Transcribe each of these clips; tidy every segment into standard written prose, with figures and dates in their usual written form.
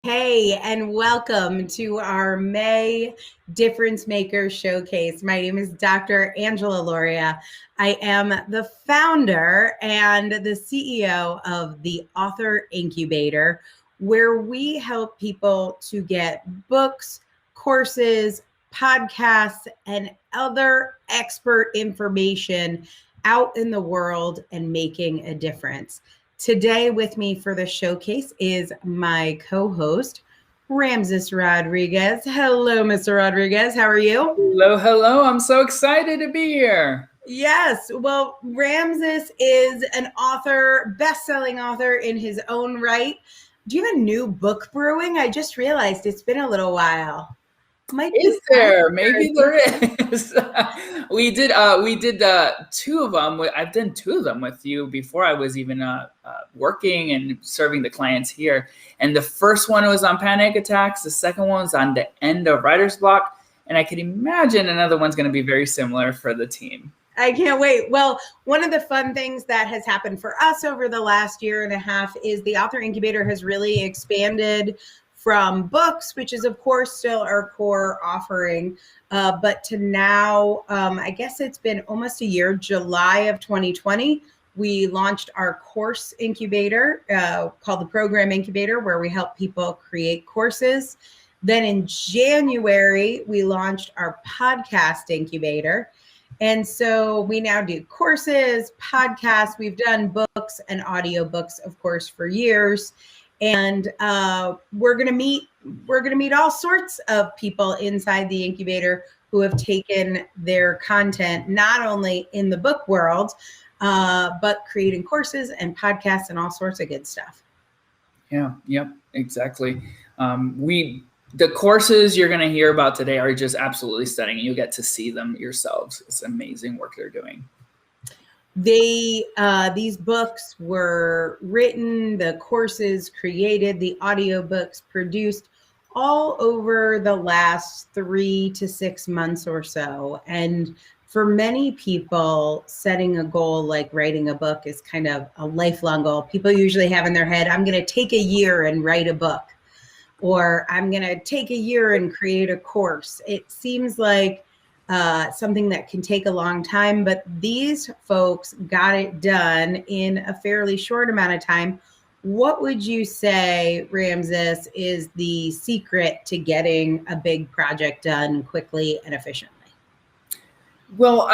Hey, and welcome to our May Difference Maker Showcase. My name is Dr. Angela Loria. I am the founder and the CEO of the Author Incubator, where we help people to get books, courses, podcasts, and other expert information out in the world and making a difference. Today with me for the showcase is my co-host, Ramses Rodriguez. Hello, Mr. Rodriguez. How are you? Hello, hello. I'm so excited to be here. Yes. Well, Ramses is an author, best-selling author in his own right. Do you have a new book brewing? I just realized it's been a little while. Might be Is there? Maybe there is. we did two of them. I've done two of them with you before I was even working and serving the clients here. And the first one was on panic attacks. The second one was on the end of writer's block. And I can imagine another one's going to be very similar for the team. I can't wait. Well, one of the fun things that has happened for us over the last year and a half is the Author Incubator has really expanded from books, which is, of course, still our core offering, but to now, I guess it's been almost a year, July of 2020, we launched our course incubator called the Program Incubator, where we help people create courses. Then in January, we launched our podcast incubator. And so we now do courses, podcasts. We've done books and audiobooks, of course, for years. And we're going to meet all sorts of people inside the incubator who have taken their content not only in the book world, but creating courses and podcasts and all sorts of good stuff. Yeah, yep, exactly. The courses you're going to hear about today are just absolutely stunning, and you'll get to see them yourselves. It's amazing work they're doing. These books were written, the courses created, the audiobooks produced all over the last 3 to 6 months or so. And for many people, setting a goal like writing a book is kind of a lifelong goal. People usually have in their head, I'm going to take a year and write a book, or I'm going to take a year and create a course. It seems like something that can take a long time, but these folks got it done in a fairly short amount of time. What would you say, Ramses, is the secret to getting a big project done quickly and efficiently? Well,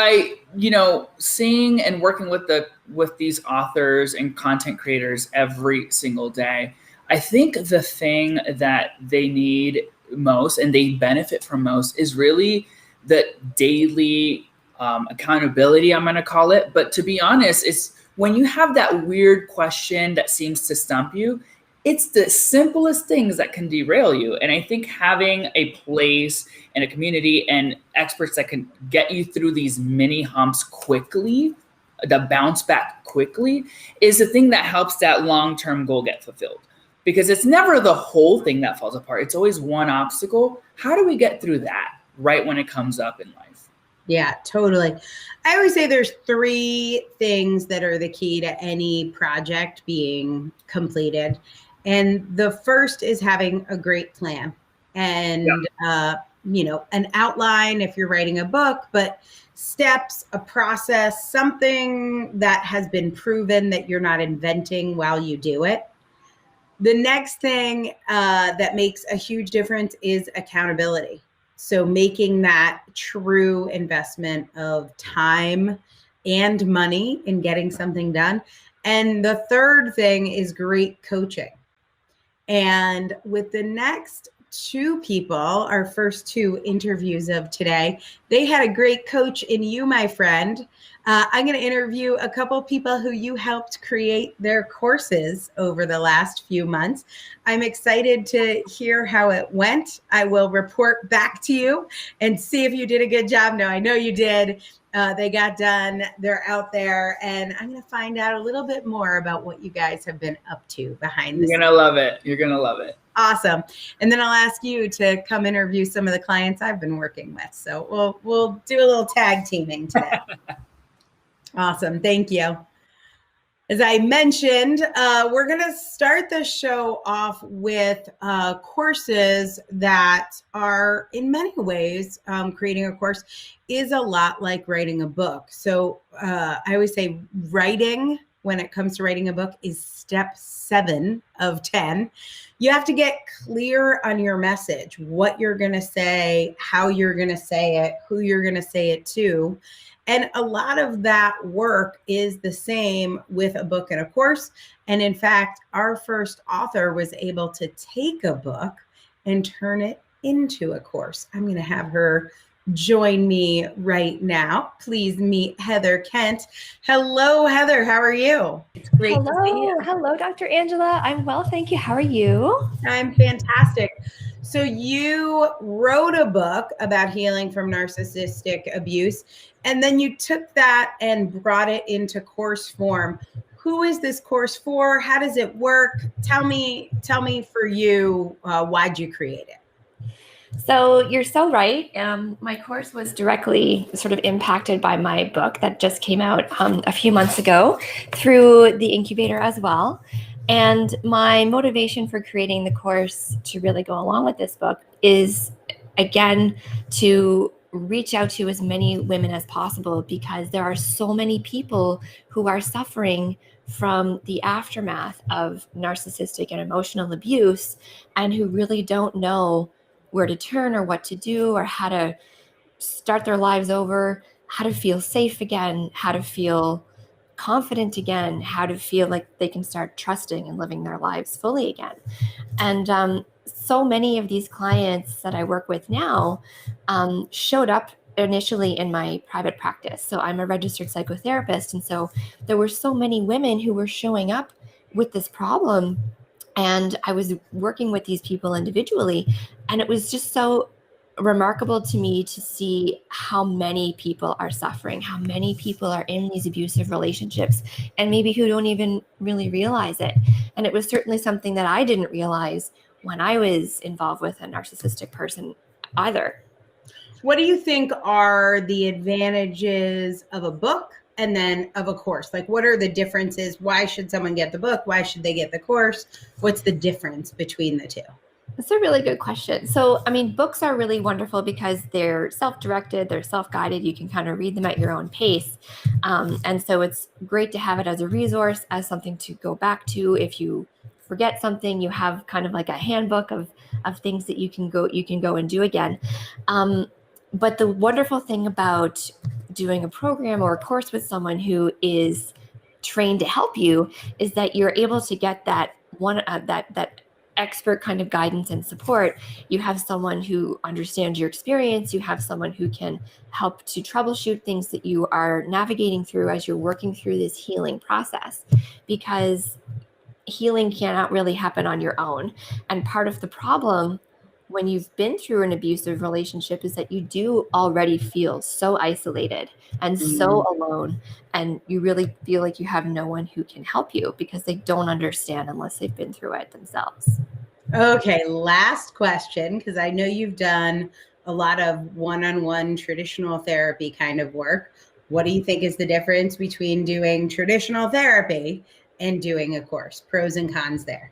seeing and working with these authors and content creators every single day, I think the thing that they need most and they benefit from most is really the daily accountability, I'm going to call it. But to be honest, it's when you have that weird question that seems to stump you, it's the simplest things that can derail you. And I think having a place and a community and experts that can get you through these mini humps quickly, the bounce back quickly, is the thing that helps that long-term goal get fulfilled. Because it's never the whole thing that falls apart. It's always one obstacle. How do we get through that right when it comes up in life? Yeah, totally. I always say there's 3 things that are the key to any project being completed. And the first is having a great plan and, an outline if you're writing a book, but steps, a process, something that has been proven that you're not inventing while you do it. The next thing that makes a huge difference is accountability. So making that true investment of time and money in getting something done. And the third thing is great coaching. And with the next 2 people, our first 2 interviews of today, they had a great coach in you, my friend. I'm going to interview a couple people who you helped create their courses over the last few months. I'm excited to hear how it went. I will report back to you and see if you did a good job. No, I know you did. They got done. They're out there. And I'm going to find out a little bit more about what you guys have been up to behind the scenes. You're going to love it. You're going to love it. Awesome. And then I'll ask you to come interview some of the clients I've been working with. So we'll do a little tag teaming today. Awesome. Thank you. As I mentioned, we're going to start the show off with courses that are, in many ways, creating a course is a lot like writing a book. So I always say writing, when it comes to writing a book, is step 7 of 10. You have to get clear on your message, what you're going to say, how you're going to say it, who you're going to say it to. And a lot of that work is the same with a book and a course. And in fact, our first author was able to take a book and turn it into a course. I'm going to have her join me right now. Please meet Heather Kent. Hello, Heather. How are you? It's great to see you. Hello, Dr. Angela. I'm well, thank you. How are you? I'm fantastic. So you wrote a book about healing from narcissistic abuse, and then you took that and brought it into course form. Who is this course for? How does it work? Tell me for you, why'd you create it? So you're so right. My course was directly sort of impacted by my book that just came out a few months ago through the incubator as well. And my motivation for creating the course to really go along with this book is, again, to reach out to as many women as possible, because there are so many people who are suffering from the aftermath of narcissistic and emotional abuse and who really don't know where to turn or what to do or how to start their lives over, how to feel safe again, how to feel confident again, how to feel like they can start trusting and living their lives fully again. And so many of these clients that I work with now showed up initially in my private practice. So I'm a registered psychotherapist. And so there were so many women who were showing up with this problem. And I was working with these people individually. And it was just so remarkable to me to see how many people are suffering, how many people are in these abusive relationships, and maybe who don't even really realize it. And it was certainly something that I didn't realize when I was involved with a narcissistic person either. What do you think are the advantages of a book and then of a course? Like, what are the differences? Why should someone get the book? Why should they get the course? What's the difference between the two? That's a really good question. So, I mean, books are really wonderful because they're self-directed, they're self-guided. You can kind of read them at your own pace. And so it's great to have it as a resource, as something to go back to. If you forget something, you have kind of like a handbook of things that you can go and do again. But the wonderful thing about doing a program or a course with someone who is trained to help you is that you're able to get that expert kind of guidance and support. You have someone who understands your experience. You have someone who can help to troubleshoot things that you are navigating through as you're working through this healing process, because healing cannot really happen on your own. And part of the problem when you've been through an abusive relationship is that you do already feel so isolated and so alone, and you really feel like you have no one who can help you because they don't understand unless they've been through it themselves. Okay, last question, because I know you've done a lot of one-on-one traditional therapy kind of work. What do you think is the difference between doing traditional therapy and doing a course? Pros and cons there.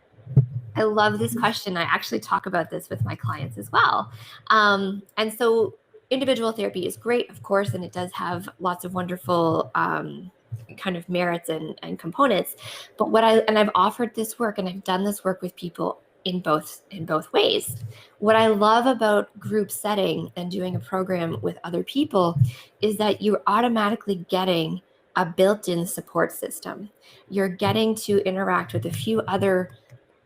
I love this question. I actually talk about this with my clients as well. And so individual therapy is great, of course, and it does have lots of wonderful kind of merits and components. But I've offered this work and I've done this work with people in both ways. What I love about group setting and doing a program with other people is that you're automatically getting a built-in support system. You're getting to interact with a few other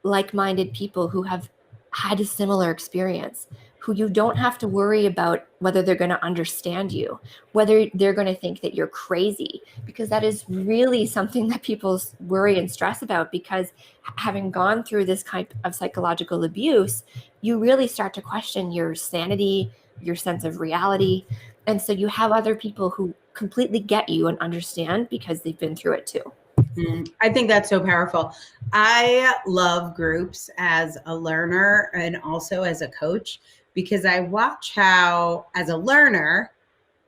like-minded people who have had a similar experience, who you don't have to worry about whether they're going to understand you, whether they're going to think that you're crazy, because that is really something that people worry and stress about, because having gone through this kind of psychological abuse, you really start to question your sanity, your sense of reality. And so you have other people who completely get you and understand because they've been through it too. I think that's so powerful. I love groups as a learner and also as a coach, because I watch how, as a learner,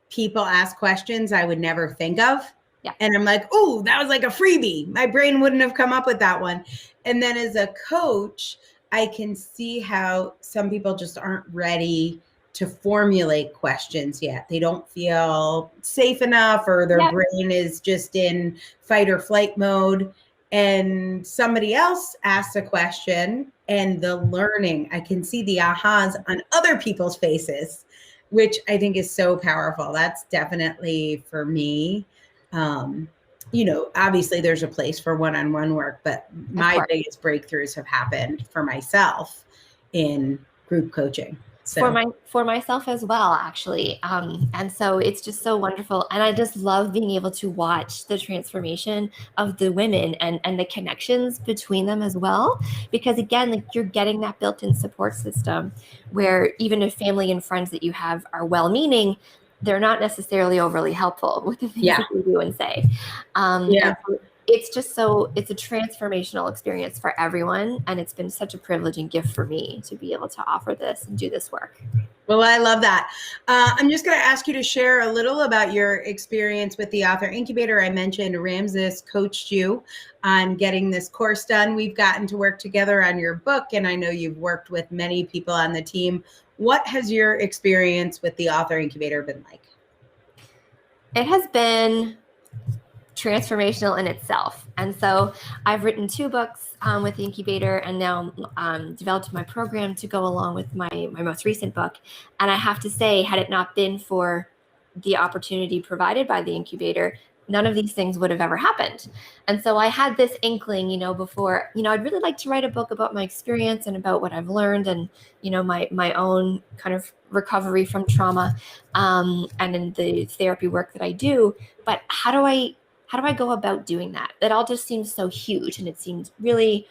people ask questions I would never think of. Yeah. And I'm like, oh, that was like a freebie. My brain wouldn't have come up with that one. And then as a coach, I can see how some people just aren't ready to formulate questions yet. They don't feel safe enough, or their brain is just in fight or flight mode. And somebody else asks a question, and the learning, I can see the ahas on other people's faces, which I think is so powerful. That's definitely for me. Obviously there's a place for one-on-one work, but my biggest breakthroughs have happened for myself in group coaching. So for myself as well, actually. And so it's just so wonderful. And I just love being able to watch the transformation of the women and the connections between them as well. Because again, like, you're getting that built-in support system where even if family and friends that you have are well-meaning, they're not necessarily overly helpful with the things that you do and say. And so it's a transformational experience for everyone. And it's been such a privilege and gift for me to be able to offer this and do this work. Well, I love that. I'm just going to ask you to share a little about your experience with the Author Incubator. I mentioned Ramses coached you on getting this course done. We've gotten to work together on your book, and I know you've worked with many people on the team. What has your experience with the Author Incubator been like? It has been transformational in itself. And so I've written 2 books with the incubator, and now developed my program to go along with my most recent book. And I have to say, had it not been for the opportunity provided by the incubator, none of these things would have ever happened. And so I had this inkling, before, I'd really like to write a book about my experience and about what I've learned, and, my own kind of recovery from trauma, and in the therapy work that I do. But how do I go about doing that? It all just seems so huge, and it seems really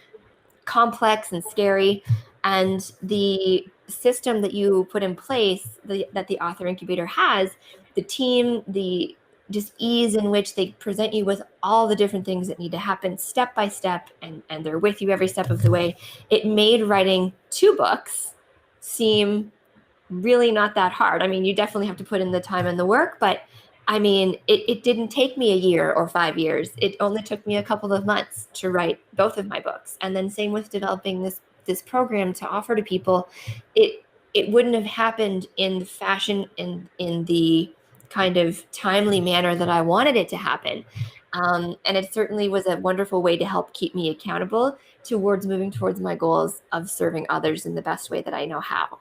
complex and scary. And the system that you put in place, that the Author Incubator has, the team, the just ease in which they present you with all the different things that need to happen step by step, and they're with you every step of the way. It made writing 2 books seem really not that hard. I mean, you definitely have to put in the time and the work, but I mean, it didn't take me a year or 5 years. It only took me a couple of months to write both of my books. And then same with developing this program to offer to people. It wouldn't have happened in the fashion, in the kind of timely manner that I wanted it to happen. And it certainly was a wonderful way to help keep me accountable towards moving towards my goals of serving others in the best way that I know how.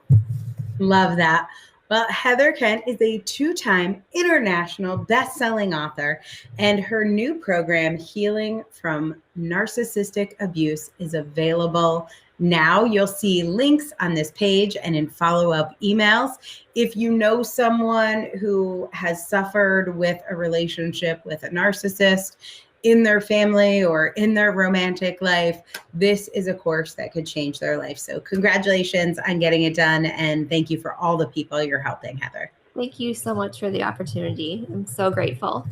Love that. Well, Heather Kent is a 2-time international best-selling author, and her new program, Healing from Narcissistic Abuse, is available now. You'll see links on this page and in follow-up emails. If you know someone who has suffered with a relationship with a narcissist in their family or in their romantic life, this is a course that could change their life. So congratulations on getting it done. And thank you for all the people you're helping, Heather. Thank you so much for the opportunity. I'm so grateful.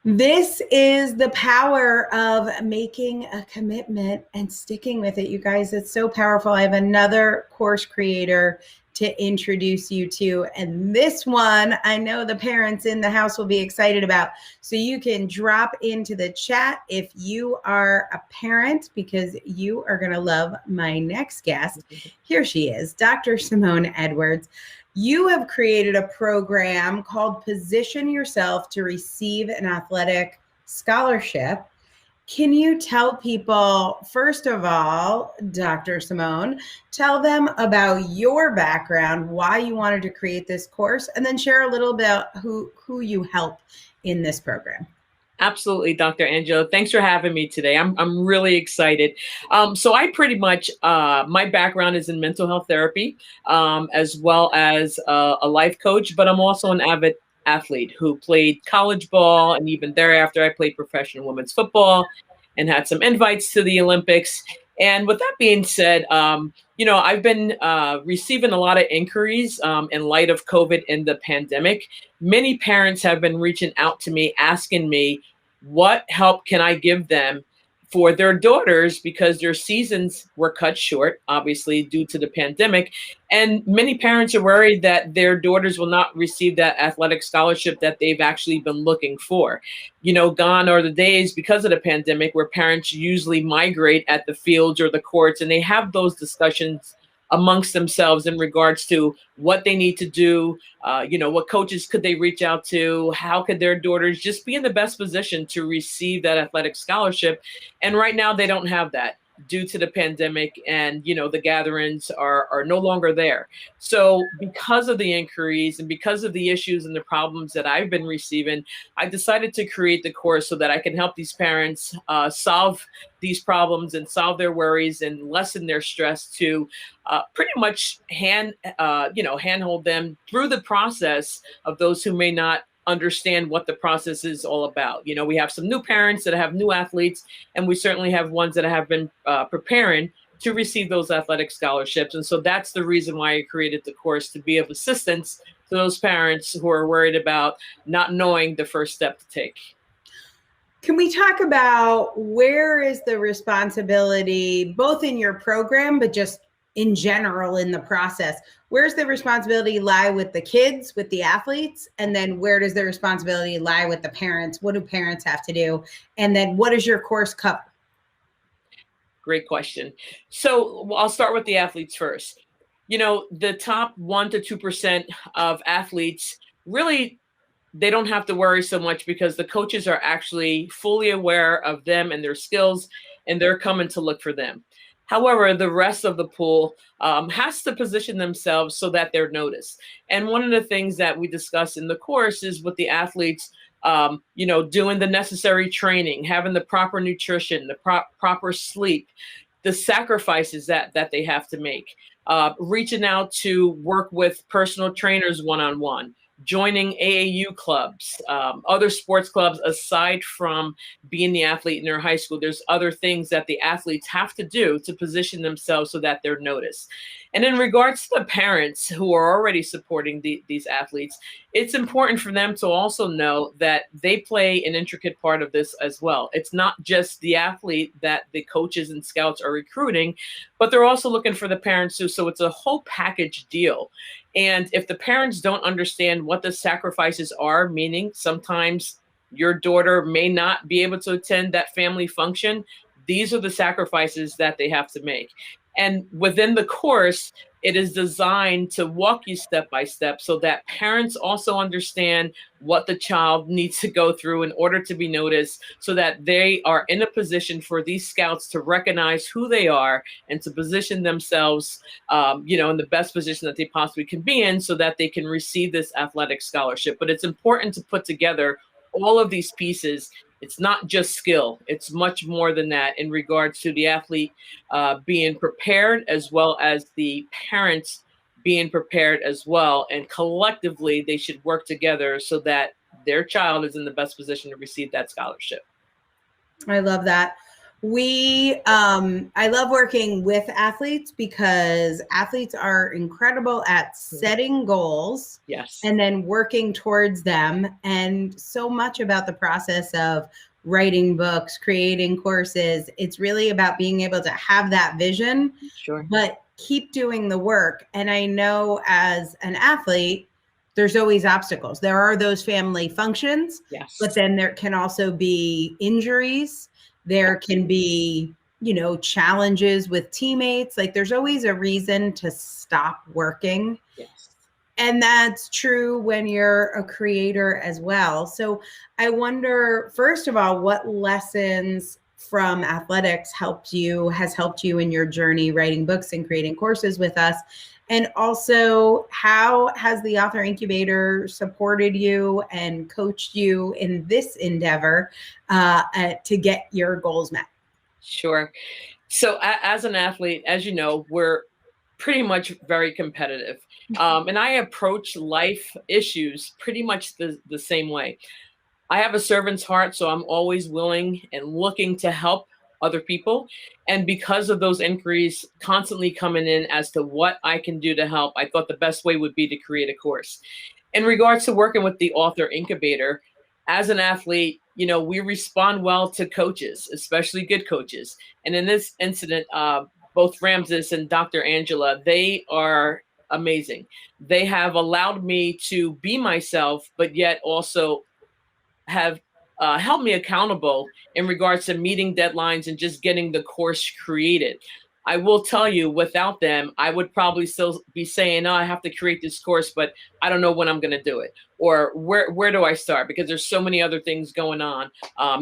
This is the power of making a commitment and sticking with it, you guys. It's so powerful. I have another course creator to introduce you to, and this one I know the parents in the house will be excited about. So you can drop into the chat if you are a parent, because you are going to love my next guest. Here she is, Dr. Simone Edwards. You have created a program called Position Yourself to Receive an Athletic Scholarship. Can you tell people, first of all, Dr. Simone, tell them about your background, why you wanted to create this course, and then share a little bit about who you help in this program. Absolutely, Dr. Angela. Thanks for having me today. I'm really excited. So I pretty much, my background is in mental health therapy, as well as a life coach, but I'm also an avid athlete who played college ball, and even thereafter I played professional women's football and had some invites to the Olympics. And with that being said, I've been receiving a lot of inquiries in light of COVID and the pandemic. Many parents have been reaching out to me asking me, what help can I give them for their daughters because their seasons were cut short, obviously, due to the pandemic. And many parents are worried that their daughters will not receive that athletic scholarship that they've actually been looking for. Gone are the days because of the pandemic where parents usually migrate at the fields or the courts, and they have those discussions amongst themselves in regards to what they need to do, what coaches could they reach out to, how could their daughters just be in the best position to receive that athletic scholarship. And right now they don't have that due to the pandemic, and the gatherings are no longer there. So because of the inquiries and because of the issues and the problems that I've been receiving, I decided to create the course so that I can help these parents solve these problems and solve their worries and lessen their stress to pretty much handhold them through the process of those who may not understand what the process is all about. We have some new parents that have new athletes, and we certainly have ones that have been preparing to receive those athletic scholarships. And so that's the reason why I created the course, to be of assistance to those parents who are worried about not knowing the first step to take. Can we talk about where is the responsibility, both in your program, but just in general in the process? Where's the responsibility lie with the kids, with the athletes? And then where does the responsibility lie with the parents? What do parents have to do? And then what does your course cover? Great question. So I'll start with the athletes first. The top 1% to 2% of athletes, really, they don't have to worry so much because the coaches are actually fully aware of them and their skills, and they're coming to look for them. However, the rest of the pool has to position themselves so that they're noticed. And one of the things that we discuss in the course is with the athletes, doing the necessary training, having the proper nutrition, the proper sleep, the sacrifices that they have to make, reaching out to work with personal trainers one-on-one, joining AAU clubs, other sports clubs. Aside from being the athlete in their high school, there's other things that the athletes have to do to position themselves so that they're noticed. And in regards to the parents who are already supporting these athletes, it's important for them to also know that they play an intricate part of this as well. It's not just the athlete that the coaches and scouts are recruiting, but they're also looking for the parents too. So it's a whole package deal. And if the parents don't understand what the sacrifices are, meaning sometimes your daughter may not be able to attend that family function, these are the sacrifices that they have to make. And within the course, it is designed to walk you step by step so that parents also understand what the child needs to go through in order to be noticed, so that they are in a position for these scouts to recognize who they are and to position themselves, in the best position that they possibly can be in so that they can receive this athletic scholarship. But it's important to put together all of these pieces. It's not just skill. It's much more than that in regards to the athlete being prepared, as well as the parents being prepared as well. And collectively, they should work together so that their child is in the best position to receive that scholarship. I love that. I love working with athletes because athletes are incredible at setting goals. Yes. And then working towards them. And so much about the process of writing books, creating courses, it's really about being able to have that vision, Sure, but keep doing the work. And I know as an athlete, there's always obstacles. There are those family functions, yes, but then there can also be injuries. There can be, challenges with teammates. Like there's always a reason to stop working. yes. And that's true when you're a creator as well. So I wonder, first of all, what lessons from athletics has helped you in your journey writing books and creating courses with us? And also, how has the Author Incubator supported you and coached you in this endeavor to get your goals met? Sure. So as an athlete, as you know, we're pretty much very competitive. And I approach life issues pretty much the same way. I have a servant's heart, so I'm always willing and looking to help other people. And because of those inquiries constantly coming in as to what I can do to help, I thought the best way would be to create a course. In regards to working with the Author Incubator, as an athlete, we respond well to coaches, especially good coaches. And in this incident, both Ramses and Dr. Angela, they are amazing. They have allowed me to be myself, but yet also have held me accountable in regards to meeting deadlines and just getting the course created. I will tell you, without them, I would probably still be saying, "Oh, I have to create this course, but I don't know when I'm going to do it, or where do I start?" Because there's so many other things going on.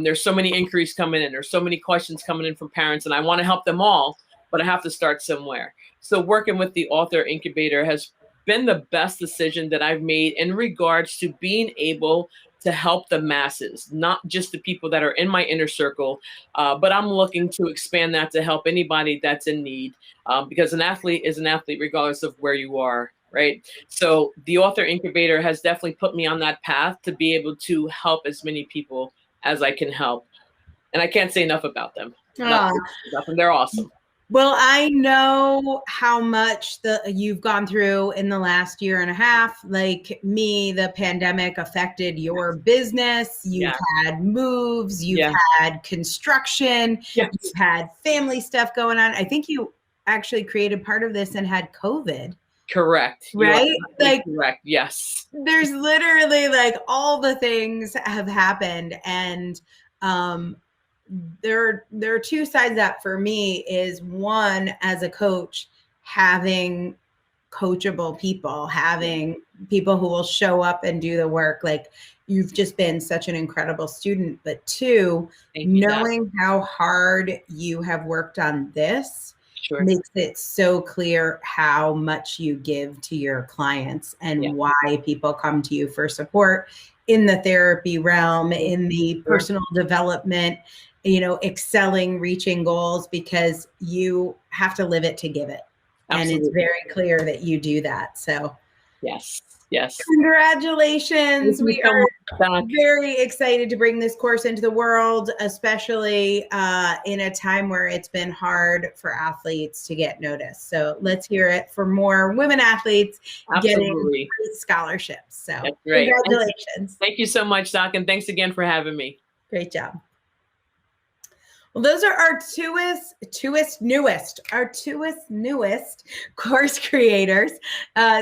There's so many inquiries coming in. There's so many questions coming in from parents, and I want to help them all, but I have to start somewhere. So working with the author incubator has been the best decision that I've made in regards to being able to help the masses, not just the people that are in my inner circle, but I'm looking to expand that to help anybody that's in need, because an athlete is an athlete regardless of where you are, right? So the author incubator has definitely put me on that path to be able to help as many people as I can help. And I can't say enough about them. Ah. They're awesome. Well, I know how much you've gone through in the last year and a half. Like me, the pandemic affected your business. You've had moves, you've had construction, you've had family stuff going on. I think you actually created part of this and had COVID. Correct. Right? Like, correct. Yes. There's literally like all the things have happened. And there are two sides. That for me is, one, as a coach, having coachable people, having people who will show up and do the work. Like, you've just been such an incredible student. But two, knowing how hard you have worked on this makes it so clear how much you give to your clients and why people come to you for support in the therapy realm, in the personal development, excelling, reaching goals, because you have to live it to give it. Absolutely. And it's very clear that you do that. So yes. Congratulations. We are very excited to bring this course into the world, especially in a time where it's been hard for athletes to get noticed. So let's hear it for more women athletes getting great scholarships. So congratulations. Thank you so much, Doc. And thanks again for having me. Great job. Well, those are our newest course creators.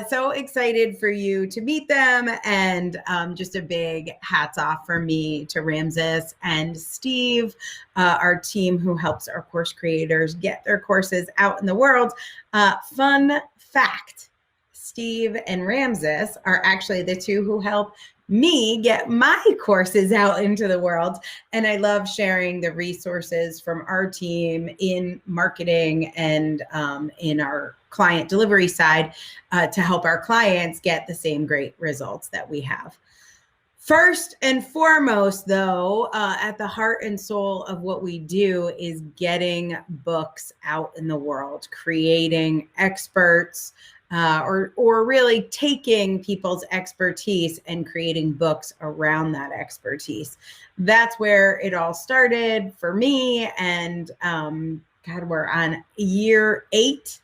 So excited for you to meet them, and just a big hats off for me to Ramses and Steve, our team who helps our course creators get their courses out in the world. Fun fact, Steve and Ramses are actually the two who help me get my courses out into the world. And I love sharing the resources from our team in marketing and in our client delivery side to help our clients get the same great results that we have. First and foremost, though, at the heart and soul of what we do is getting books out in the world, creating experts, or really taking people's expertise and creating books around that expertise. That's where it all started for me. And we're on year 8,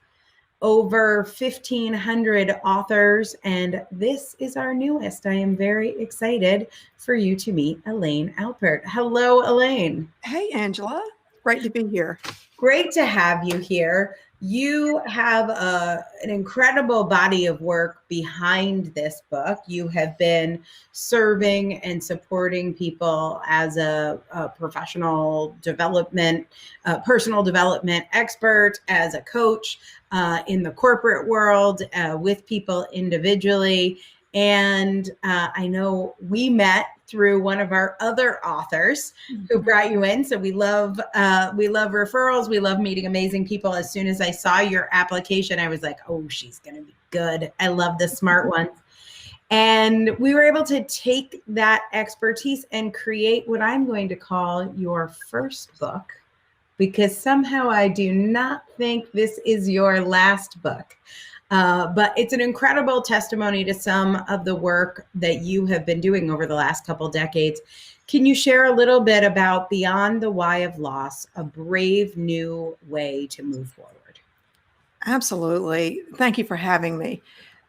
over 1,500 authors, and this is our newest. I am very excited for you to meet Elaine Alpert. Hello, Elaine. Hey, Angela. Great to be here. Great to have you here. You have an incredible body of work behind this book. You have been serving and supporting people as a professional development, personal development expert, as a coach in the corporate world, with people individually. And I know we met through one of our other authors who brought you in. So we love referrals. We love meeting amazing people. As soon as I saw your application, I was like, oh, she's going to be good. I love the smart ones. And we were able to take that expertise and create what I'm going to call your first book, because somehow I do not think this is your last book. But it's an incredible testimony to some of the work that you have been doing over the last couple decades. Can you share a little bit about Beyond the Why of Loss, a brave new way to move forward? Absolutely. Thank you for having me.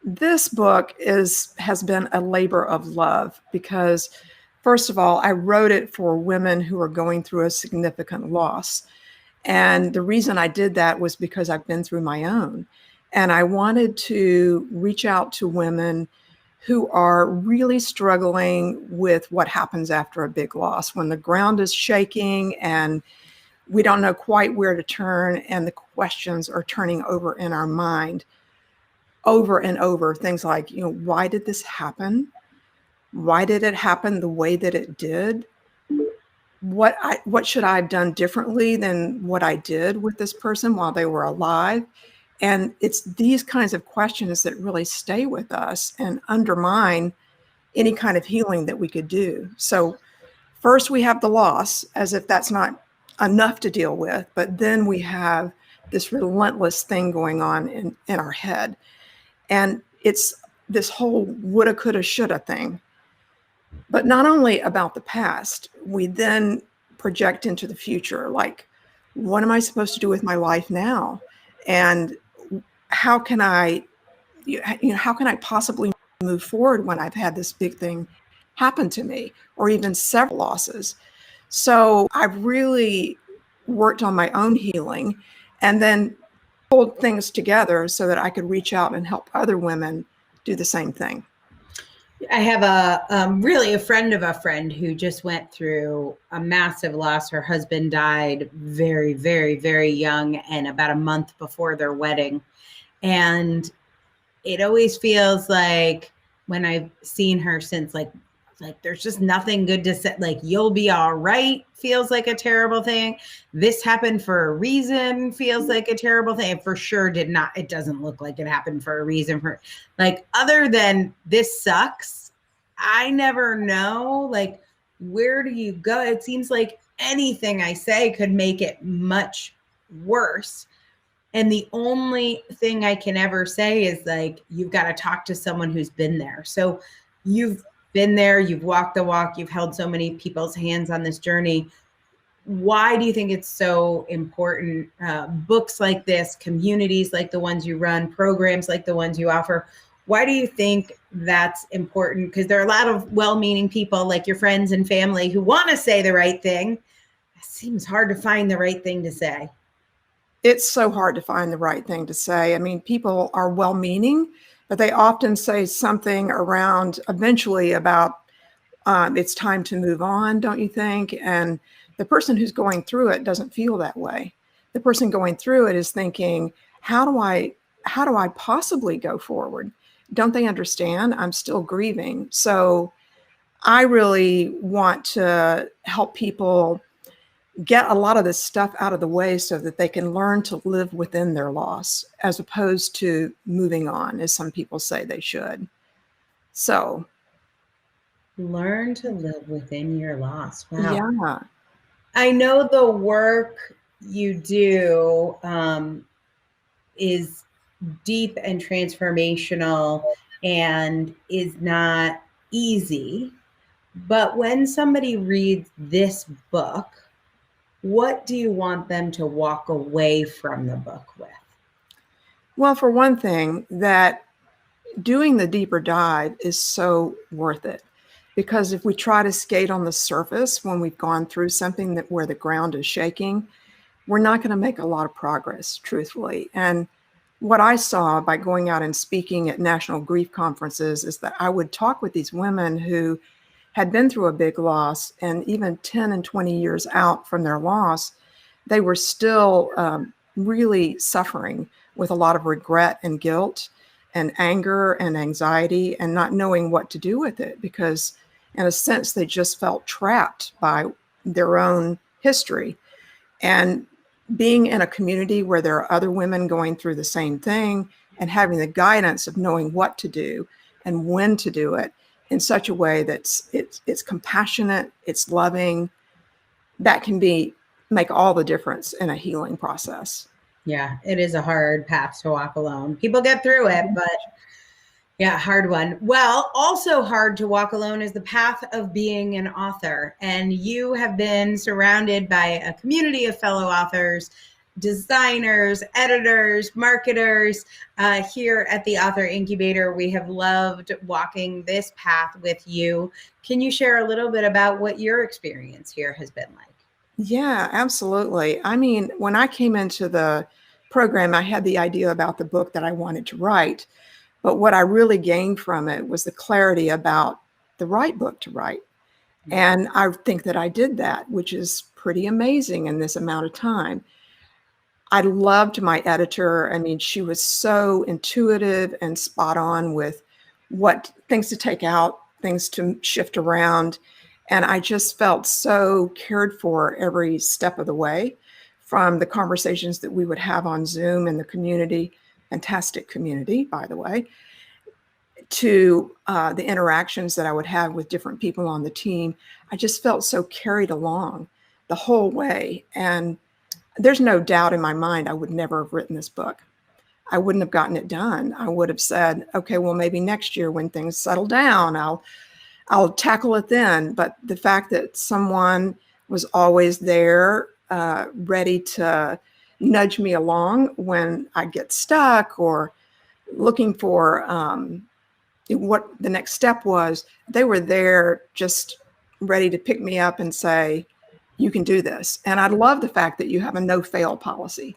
This book has been a labor of love, because first of all, I wrote it for women who are going through a significant loss. And the reason I did that was because I've been through my own. And I wanted to reach out to women who are really struggling with what happens after a big loss, when the ground is shaking and we don't know quite where to turn, and the questions are turning over in our mind over and over. Things like, why did this happen? Why did it happen the way that it did? What should I have done differently than what I did with this person while they were alive? And it's these kinds of questions that really stay with us and undermine any kind of healing that we could do. So first we have the loss, as if that's not enough to deal with, but then we have this relentless thing going on in our head. And it's this whole woulda, coulda, shoulda thing. But not only about the past, we then project into the future, like, what am I supposed to do with my life now? And how can I, how can I possibly move forward when I've had this big thing happen to me, or even several losses? So I've really worked on my own healing and then pulled things together so that I could reach out and help other women do the same thing. I have really a friend of a friend who just went through a massive loss. Her husband died very, very, very young, and about a month before their wedding. And it always feels like, when I've seen her since, like there's just nothing good to say. Like, you'll be all right feels like a terrible thing. This happened for a reason feels like a terrible thing. It for sure did not. It doesn't look like it happened for a reason. For, like, other than this sucks, I never know, like, where do you go? It seems like anything I say could make it much worse. And the only thing I can ever say is, like, you've got to talk to someone who's been there. So you've been there, you've walked the walk, you've held so many people's hands on this journey. Why do you think it's so important? Books like this, communities like the ones you run, programs like the ones you offer. Why do you think that's important? Because there are a lot of well-meaning people, like your friends and family, who want to say the right thing. It seems hard to find the right thing to say. It's so hard to find the right thing to say. I mean, people are well-meaning, but they often say something around eventually about it's time to move on, don't you think? And the person who's going through it doesn't feel that way. The person going through it is thinking, how do I possibly go forward? Don't they understand? I'm still grieving. So I really want to help people get a lot of this stuff out of the way so that they can learn to live within their loss, as opposed to moving on, as some people say they should. So Learn to live within your loss. Wow. yeah. I know the work you do is deep and transformational and is not easy. But when somebody reads this book, what do you want them to walk away from the book with? Well, for one thing, that doing the deeper dive is so worth it. Because if we try to skate on the surface when we've gone through something where the ground is shaking, we're not going to make a lot of progress, truthfully. And what I saw by going out and speaking at national grief conferences is that I would talk with these women who had been through a big loss, and even 10 and 20 years out from their loss, they were still really suffering with a lot of regret and guilt and anger and anxiety, and not knowing what to do with it, because in a sense, they just felt trapped by their own history. And being in a community where there are other women going through the same thing, and having the guidance of knowing what to do and when to do it in such a way that's it's compassionate, it's loving, that can make all the difference in a healing process. Yeah, it is a hard path to walk alone. People get through it, but yeah, hard one. Well, also hard to walk alone is the path of being an author. And you have been surrounded by a community of fellow authors designers, editors, marketers here at the Author Incubator. We have loved walking this path with you. Can you share a little bit about what your experience here has been like? Yeah, absolutely. I mean, when I came into the program, I had the idea about the book that I wanted to write. But what I really gained from it was the clarity about the right book to write. And I think that I did that, which is pretty amazing in this amount of time. I loved my editor. I mean, she was so intuitive and spot on with what things to take out, things to shift around. And I just felt so cared for every step of the way, from the conversations that we would have on Zoom in the community, fantastic community, by the way, to the interactions that I would have with different people on the team. I just felt so carried along the whole way. And there's no doubt in my mind I would never have written this book. I wouldn't have gotten it done. I would have said, okay, well, maybe next year when things settle down, I'll tackle it then. But the fact that someone was always there, ready to nudge me along when I get stuck or looking for what the next step was, they were there just ready to pick me up and say, you can do this. And I love the fact that you have a no-fail policy.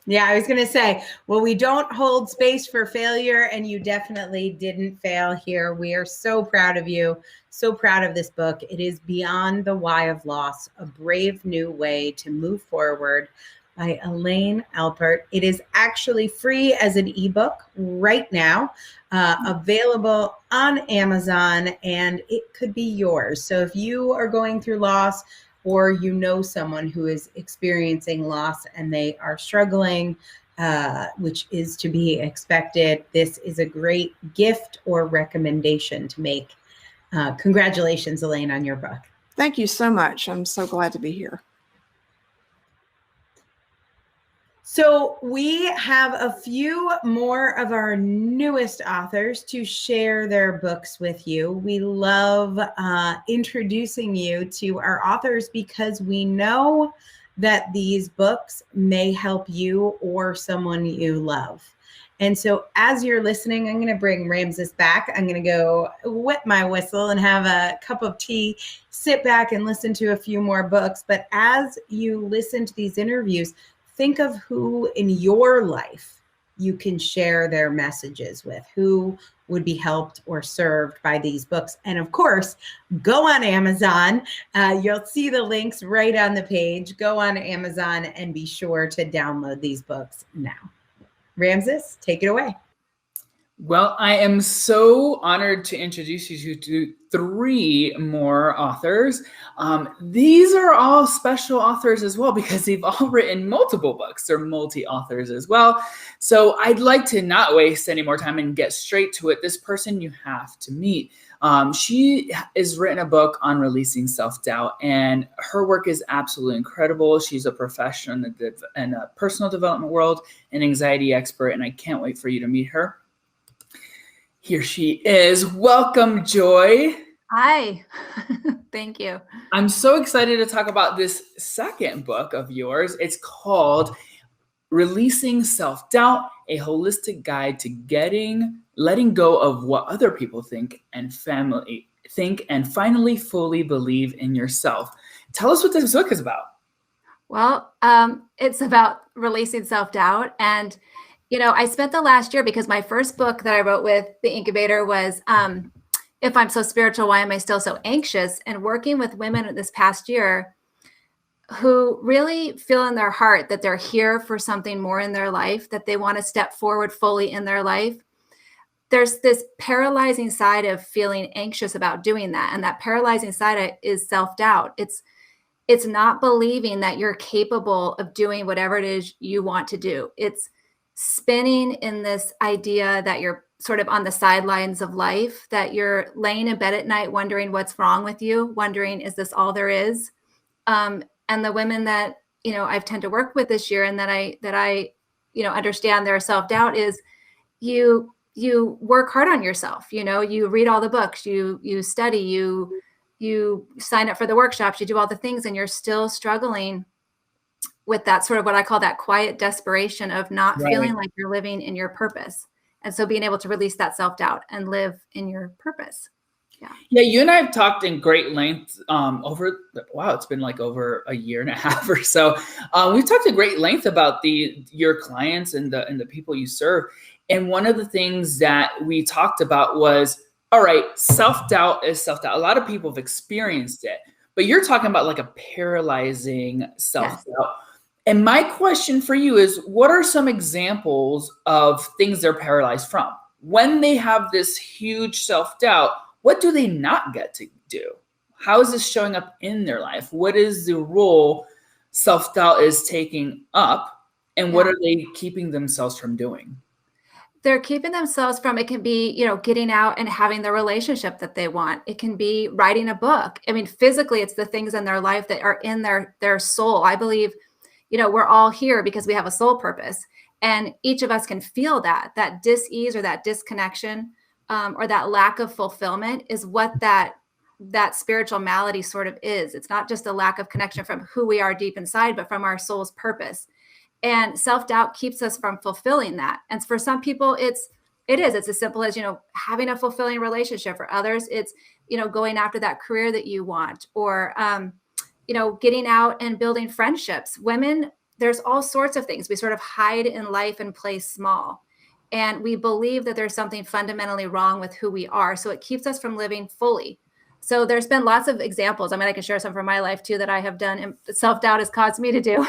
Yeah, I was going to say, well, we don't hold space for failure, and you definitely didn't fail here. We are so proud of you, so proud of this book. It is Beyond the Why of Loss, A Brave New Way to Move Forward by Elaine Alpert. It is actually free as an ebook right now, available on Amazon, and it could be yours. So if you are going through loss, or you know someone who is experiencing loss and they are struggling, which is to be expected, this is a great gift or recommendation to make. Congratulations, Elaine, on your book. Thank you so much. I'm so glad to be here. So we have a few more of our newest authors to share their books with you. We love introducing you to our authors because we know that these books may help you or someone you love. And so as you're listening, I'm going to bring Ramses back. I'm going to go wet my whistle and have a cup of tea, sit back and listen to a few more books. But as you listen to these interviews, think of who in your life you can share their messages with, who would be helped or served by these books. And of course, go on Amazon. You'll see the links right on the page. Go on Amazon and be sure to download these books now. Ramses, take it away. Well, I am so honored to introduce you to three more authors. These are all special authors as well because they've all written multiple books. They're multi-authors as well. So I'd like to not waste any more time and get straight to it. This person you have to meet. She has written a book on releasing self-doubt, and her work is absolutely incredible. She's a professional in the personal development world, an anxiety expert, and I can't wait for you to meet her. Here she is. Welcome, Joy. Hi. Thank you. I'm so excited to talk about this second book of yours. It's called Releasing Self-Doubt, a holistic guide to letting go of what other people think and finally fully believe in yourself. Tell us what this book is about. Well, it's about releasing self-doubt. And, I spent the last year, because my first book that I wrote with the incubator was If I'm So Spiritual, Why Am I Still So Anxious? And working with women this past year who really feel in their heart that they're here for something more in their life, that they want to step forward fully in their life. There's this paralyzing side of feeling anxious about doing that. And that paralyzing side is self-doubt. It's not believing that you're capable of doing whatever it is you want to do. It's spinning in this idea that you're sort of on the sidelines of life, that you're laying in bed at night wondering what's wrong with you, wondering, is this all there is? And the women that, I've tend to work with this year and that I understand their self-doubt is you work hard on yourself. You read all the books, you study, you sign up for the workshops, you do all the things, and you're still struggling with that sort of what I call that quiet desperation of not Right. feeling like you're living in your purpose. And so being able to release that self-doubt and live in your purpose. Yeah, you and I have talked in great length it's been like over a year and a half or so. We've talked at great length about your clients and the people you serve. And one of the things that we talked about was, all right, self-doubt is self-doubt. A lot of people have experienced it, but you're talking about like a paralyzing self-doubt. Yes. And my question for you is, what are some examples of things they're paralyzed from? When they have this huge self-doubt, what do they not get to do? How is this showing up in their life? What is the role self-doubt is taking up? And what are they keeping themselves from doing? They're keeping themselves from, it can be, getting out and having the relationship that they want. It can be writing a book. I mean, physically, it's the things in their life that are in their soul. I believe, we're all here because we have a soul purpose. And each of us can feel that dis-ease or that disconnection or that lack of fulfillment is what that spiritual malady sort of is. It's not just a lack of connection from who we are deep inside, but from our soul's purpose. And self-doubt keeps us from fulfilling that. And for some people, it's as simple as, having a fulfilling relationship. For others, it's, going after that career that you want, or, getting out and building friendships. Women, there's all sorts of things. We sort of hide in life and play small. And we believe that there's something fundamentally wrong with who we are. So it keeps us from living fully. So there's been lots of examples. I mean, I can share some from my life too that I have done, and self-doubt has caused me to do.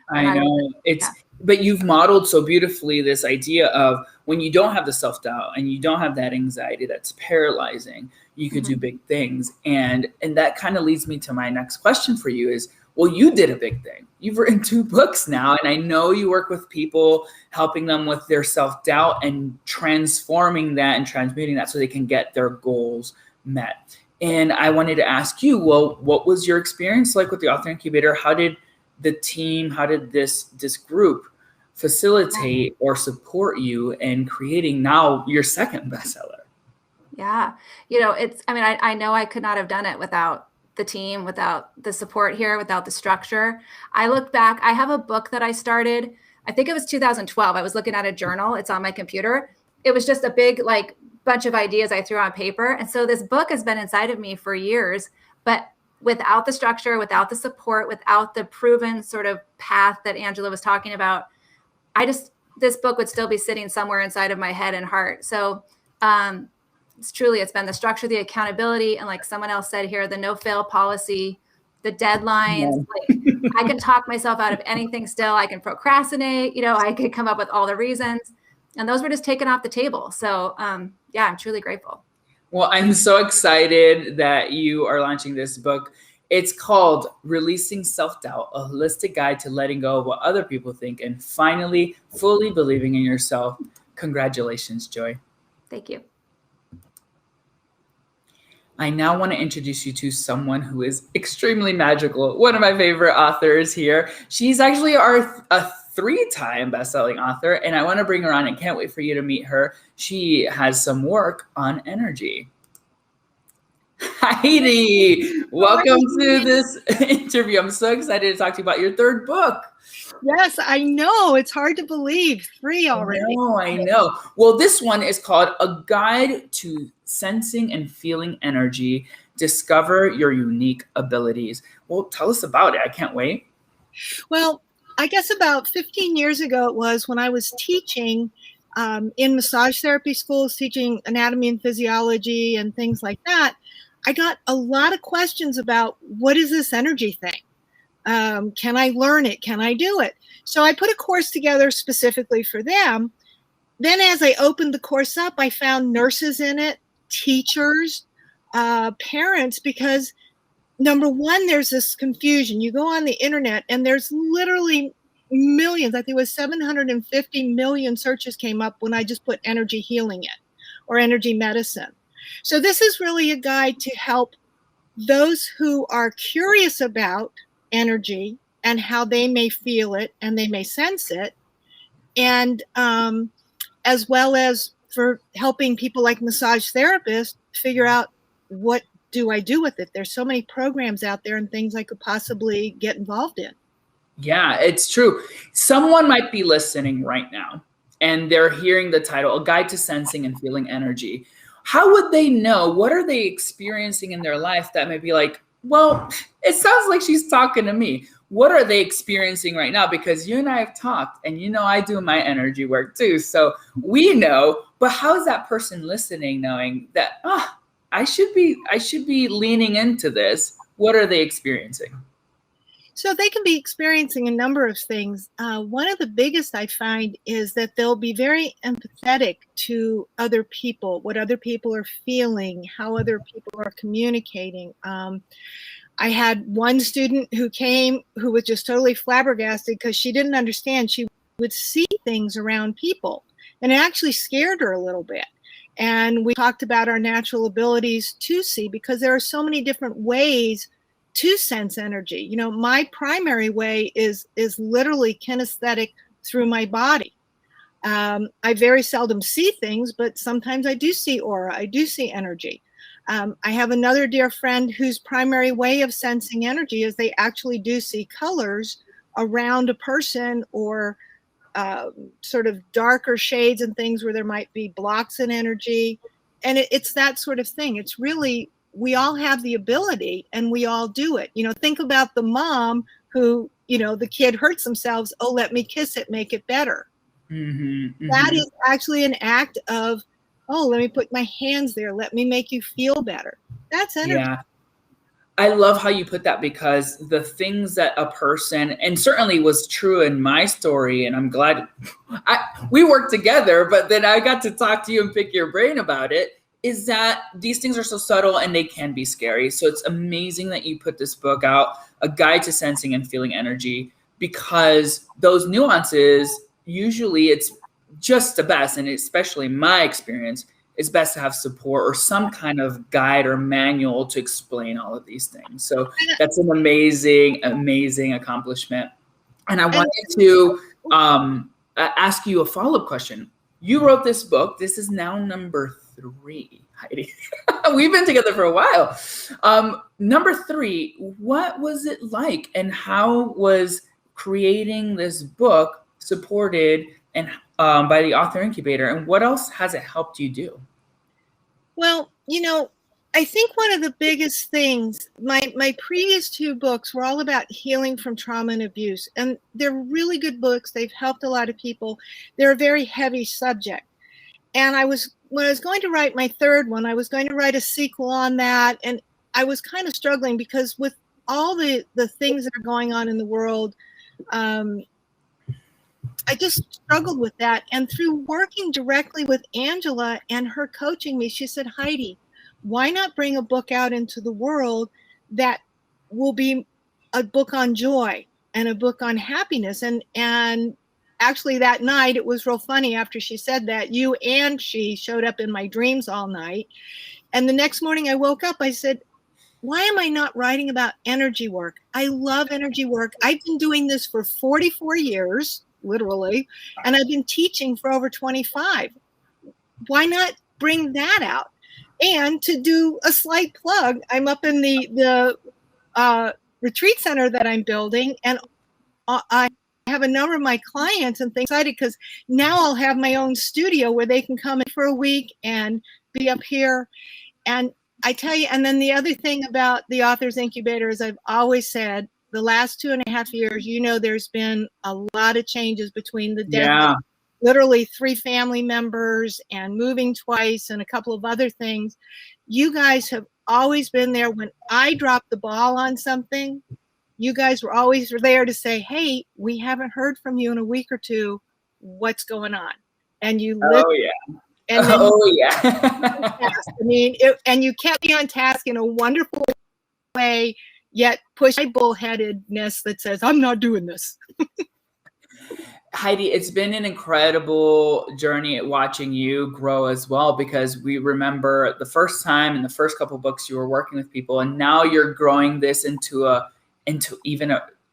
I know but you've modeled so beautifully this idea of when you don't have the self-doubt and you don't have that anxiety that's paralyzing, you could do big things. And that kind of leads me to my next question for you is, well, you did a big thing. You've written 2 books now, and I know you work with people, helping them with their self-doubt and transforming that and transmuting that so they can get their goals met. And I wanted to ask you, well, what was your experience like with the Author Incubator? How did the team, how did this group facilitate or support you in creating now your 2nd bestseller? Yeah. I know I could not have done it without the team, without the support here, without the structure. I look back, I have a book that I started, I think it was 2012. I was looking at a journal. It's on my computer. It was just a big, bunch of ideas I threw on paper. And so this book has been inside of me for years, but without the structure, without the support, without the proven sort of path that Angela was talking about, this book would still be sitting somewhere inside of my head and heart. So it's been the structure, the accountability, and like someone else said here, the no-fail policy, the deadlines. I can talk myself out of anything still. I can procrastinate, I could come up with all the reasons. And those were just taken off the table. So I'm truly grateful. Well, I'm so excited that you are launching this book. It's called Releasing Self-Doubt, a holistic guide to letting go of what other people think and finally fully believing in yourself. Congratulations, Joy. Thank you. I now want to introduce you to someone who is extremely magical. One of my favorite authors here. She's actually a 3-time best-selling author, and I want to bring her on and can't wait for you to meet her. She has some work on energy. Heidi, welcome to this interview. I'm so excited to talk to you about your 3rd book. Yes, I know. It's hard to believe. 3 already. I know. Well, this one is called A Guide to Sensing and Feeling Energy. Discover Your Unique Abilities. Well, tell us about it. I can't wait. Well, I guess about 15 years ago it was when I was teaching in massage therapy schools, teaching anatomy and physiology and things like that. I got a lot of questions about, what is this energy thing? Can I learn it? Can I do it? So I put a course together specifically for them. Then as I opened the course up, I found nurses in it, teachers, parents, because number one, there's this confusion. You go on the internet and there's literally millions. I think it was 750 million searches came up when I just put energy healing in or energy medicine. So this is really a guide to help those who are curious about energy and how they may feel it and they may sense it. And as well as for helping people like massage therapists figure out, what do I do with it? There's so many programs out there and things I could possibly get involved in. Yeah, it's true. Someone might be listening right now and they're hearing the title, A Guide to Sensing and Feeling Energy. How would they know? What are they experiencing in their life that may be like, well, it sounds like she's talking to me. What are they experiencing right now? Because you and I have talked, and you know I do my energy work too. So we know, but how is that person listening knowing that, I should be leaning into this? What are they experiencing? So they can be experiencing a number of things. One of the biggest I find is that they'll be very empathetic to other people, what other people are feeling, how other people are communicating. I had one student who came who was just totally flabbergasted because she didn't understand. She would see things around people, and it actually scared her a little bit. And we talked about our natural abilities to see, because there are so many different ways to sense energy. You know, my primary way is literally kinesthetic through my body. I very seldom see things, but sometimes I do see aura. I do see energy. I have another dear friend whose primary way of sensing energy is they actually do see colors around a person, or sort of darker shades and things where there might be blocks in energy. And it's that sort of thing. It's really, we all have the ability and we all do it. You know, think about the mom who, you know, the kid hurts themselves. Oh, let me kiss it, make it better. That is actually an act of, oh, let me put my hands there. Let me make you feel better. That's energy. Yeah. I love how you put that, because the things that a person, and certainly was true in my story, and I'm glad we worked together, but then I got to talk to you and pick your brain about it, is that these things are so subtle and they can be scary. So it's amazing that you put this book out, A Guide to Sensing and Feeling Energy, because those nuances, usually it's just the best, and especially my experience, it's best to have support or some kind of guide or manual to explain all of these things. So that's an amazing, amazing accomplishment. And I wanted to ask you a follow-up question. You wrote this book. This is now number 3, Heidi. We've been together for a while. Number 3, what was it like, and how was creating this book supported and by the Author Incubator, and what else has it helped you do? Well, you know, I think one of the biggest things, my previous 2 books were all about healing from trauma and abuse, and they're really good books. They've helped a lot of people. They're a very heavy subject. And when I was going to write my 3rd one, I was going to write a sequel on that, and I was kind of struggling because with all the things that are going on in the world, I just struggled with that. And through working directly with Angela and her coaching me, she said, Heidi, why not bring a book out into the world that will be a book on joy and a book on happiness? And actually that night, it was real funny. After she said that, you and she showed up in my dreams all night. And the next morning I woke up, I said, why am I not writing about energy work? I love energy work. I've been doing this for 44 years. Literally, and I've been teaching for over 25. Why not bring that out? And to do a slight plug, I'm up in the retreat center that I'm building, and I have a number of my clients and things excited because now I'll have my own studio where they can come in for a week and be up here. And I tell you, and then the other thing about the Authors Incubator is I've always said, the last 2.5 years, you know, there's been a lot of changes between the death of literally 3 family members and moving twice and a couple of other things. You guys have always been there. When I dropped the ball on something, you guys were always there to say, hey, we haven't heard from you in a week or 2. What's going on? And you and I mean, and you kept me on task in a wonderful way, yet push my bullheadedness that says, I'm not doing this. Heidi, it's been an incredible journey watching you grow as well, because we remember the first time in the first couple of books you were working with people, and now you're growing this into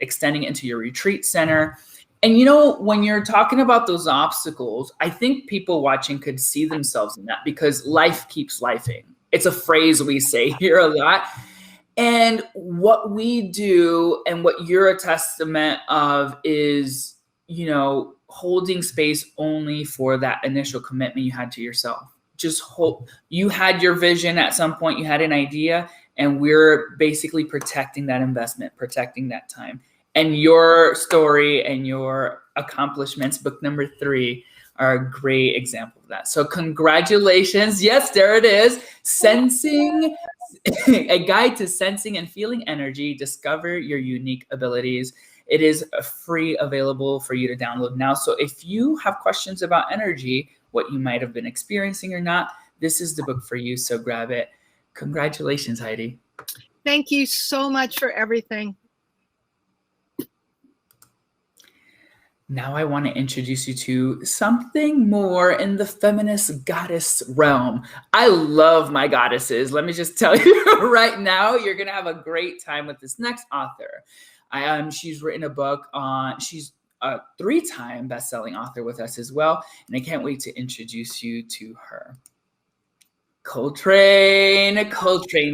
extending into your retreat center. And you know, when you're talking about those obstacles, I think people watching could see themselves in that, because life keeps lifing. It's a phrase we say here a lot. And what we do and what you're a testament of is, holding space only for that initial commitment you had to yourself. Just hold, you had your vision at some point, you had an idea, and we're basically protecting that investment, protecting that time. And your story and your accomplishments, book number 3, are a great example of that. So congratulations. Yes, there it is. Sensing, a guide to sensing and feeling energy. Discover your unique abilities. It is free, available for you to download now. So if you have questions about energy, what you might have been experiencing or not, this is the book for you. So grab it. Congratulations, Heidi. Thank you so much for everything. Now I want to introduce you to something more in the feminist goddess realm. I love my goddesses. Let me just tell you right now, you're going to have a great time with this next author. She's written a book on, she's a 3-time best-selling author with us as well. And I can't wait to introduce you to her. Coltrane,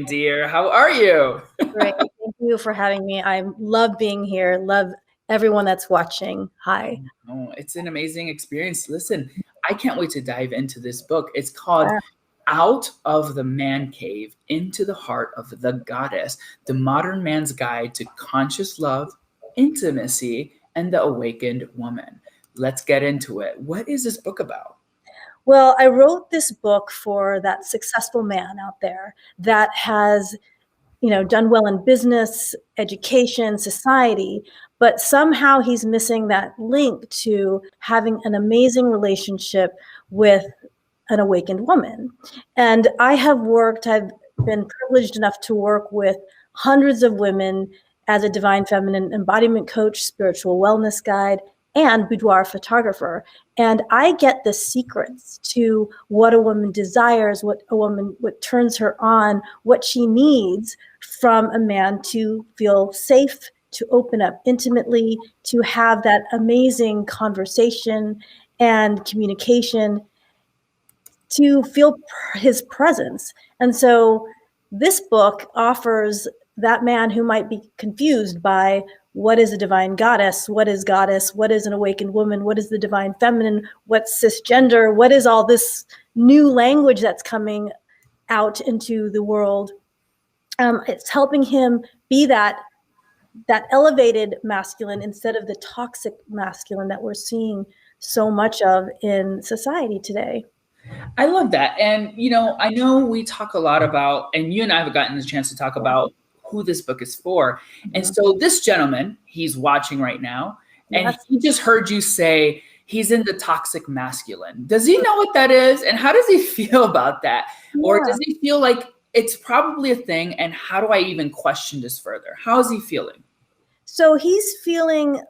dear, how are you? Great. Thank you for having me. I love being here. Love everyone that's watching. Hi. Oh, it's an amazing experience. Listen, I can't wait to dive into this book. It's called Out of the Man Cave, Into the Heart of the Goddess, The Modern Man's Guide to Conscious Love, Intimacy, and the Awakened Woman. Let's get into it. What is this book about? Well, I wrote this book for that successful man out there that has, done well in business, education, society, but somehow he's missing that link to having an amazing relationship with an awakened woman. And I've been privileged enough to work with hundreds of women as a divine feminine embodiment coach, spiritual wellness guide, and boudoir photographer. And I get the secrets to what a woman desires, what turns her on, what she needs from a man to feel safe, to open up intimately, to have that amazing conversation and communication, to feel his presence. And so this book offers that man who might be confused by what is a divine goddess, what is an awakened woman, what is the divine feminine, what's cisgender, what is all this new language that's coming out into the world. It's helping him be that elevated masculine instead of the toxic masculine that we're seeing so much of in society today. I love that. And, I know we talk a lot about, and you and I have gotten the chance to talk about who this book is for. And so this gentleman, he's watching right now, and he just heard you say he's in the toxic masculine. Does he know what that is? And how does he feel about that? Yeah. Or does he feel like it's probably a thing? And how do I even question this further? How is he feeling? So he's feeling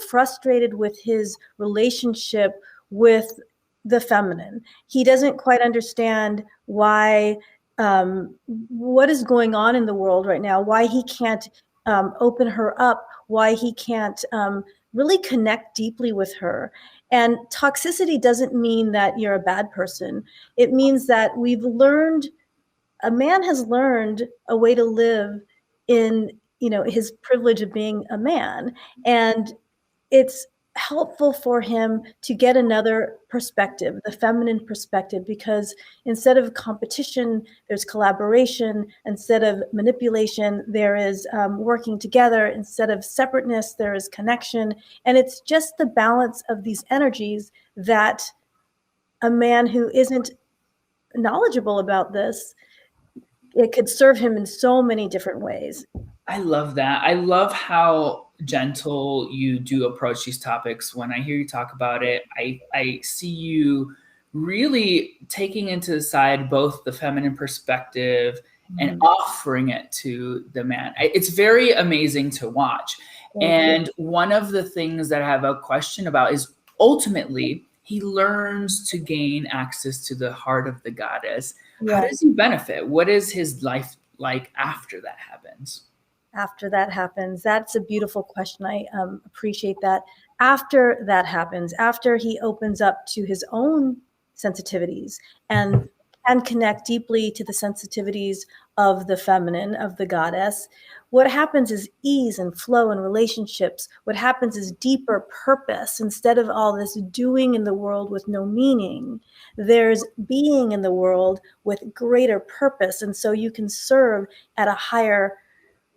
frustrated with his relationship with the feminine. He doesn't quite understand why, what is going on in the world right now, why he can't open her up, why he can't really connect deeply with her. And toxicity doesn't mean that you're a bad person. It means that a man has learned a way to live in, his privilege of being a man. And it's helpful for him to get another perspective, the feminine perspective, because instead of competition, there's collaboration. Instead of manipulation, there is working together. Instead of separateness, there is connection. And it's just the balance of these energies that a man who isn't knowledgeable about this, it could serve him in so many different ways. I love that. I love how gentle you do approach these topics. When I hear you talk about it, I see you really taking into the side both the feminine perspective and offering it to the man. It's very amazing to watch. And one of the things that I have a question about is ultimately he learns to gain access to the heart of the goddess. How does he benefit? What is his life like after that happens? After that happens, that's a beautiful question. I appreciate that. After that happens, after he opens up to his own sensitivities and and connect deeply to the sensitivities of the feminine, of the goddess, what happens is ease and flow in relationships. What happens is deeper purpose. Instead of all this doing in the world with no meaning, there's being in the world with greater purpose. And so you can serve at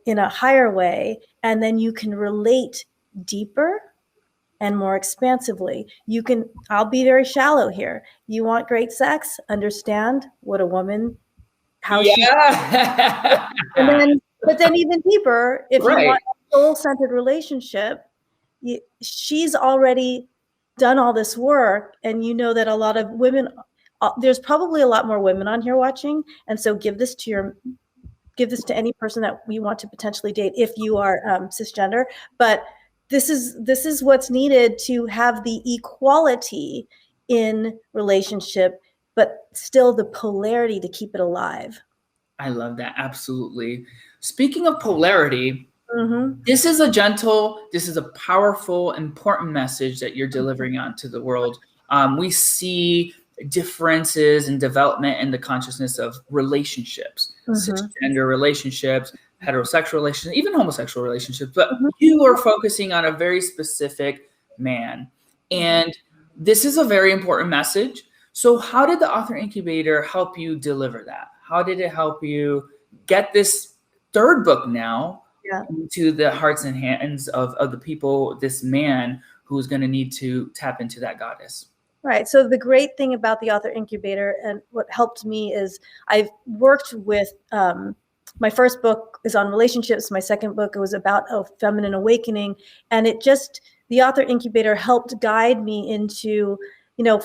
in a higher way, and then you can relate deeper and more expansively. I'll be very shallow here. You want great sex? Understand what a woman, how she, but then even deeper, if you want a soul-centered relationship, she's already done all this work, and you know that a lot of women, there's probably a lot more women on here watching, and so give this to any person that you want to potentially date if you are cisgender. But this is what's needed to have the equality in relationship, but still the polarity to keep it alive. I love that. Absolutely. Speaking of polarity, Mm-hmm. this is a powerful, important message that you're delivering on to the world. We see differences in development in the consciousness of relationships, cisgender relationships, heterosexual relationships, even homosexual relationships. But you are focusing on a very specific man. And this is a very important message. So how did the Author Incubator help you deliver that? How did it help you get this third book now into the hearts and hands of the people, this man who's going to need to tap into that goddess? Right. So the great thing about the Author Incubator, and what helped me, is I've worked with, my first book is on relationships. My second book was about a feminine awakening. And the Author Incubator helped guide me into, if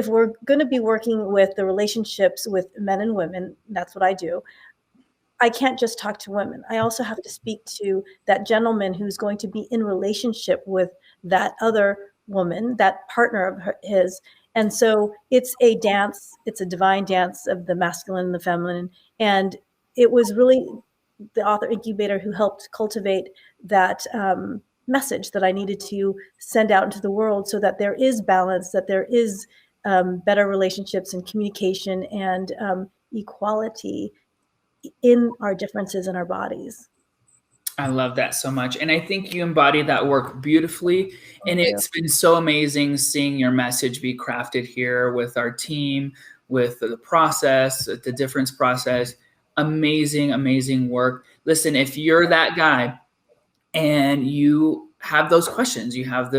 we're going to be working with the relationships with men and women, that's what I do. I can't just talk to women. I also have to speak to that gentleman who's going to be in relationship with that other woman, that partner of his. And so it's a dance, it's a divine dance of the masculine and the feminine. And it was really the Author Incubator who helped cultivate that message that I needed to send out into the world, so that there is balance, that there is better relationships and communication and equality in our differences in our bodies. I love that so much. And I think you embody that work beautifully. And it's been so amazing seeing your message be crafted here with our team, with the process, the difference process. Amazing, amazing work. Listen, if you're that guy and you have those questions, you have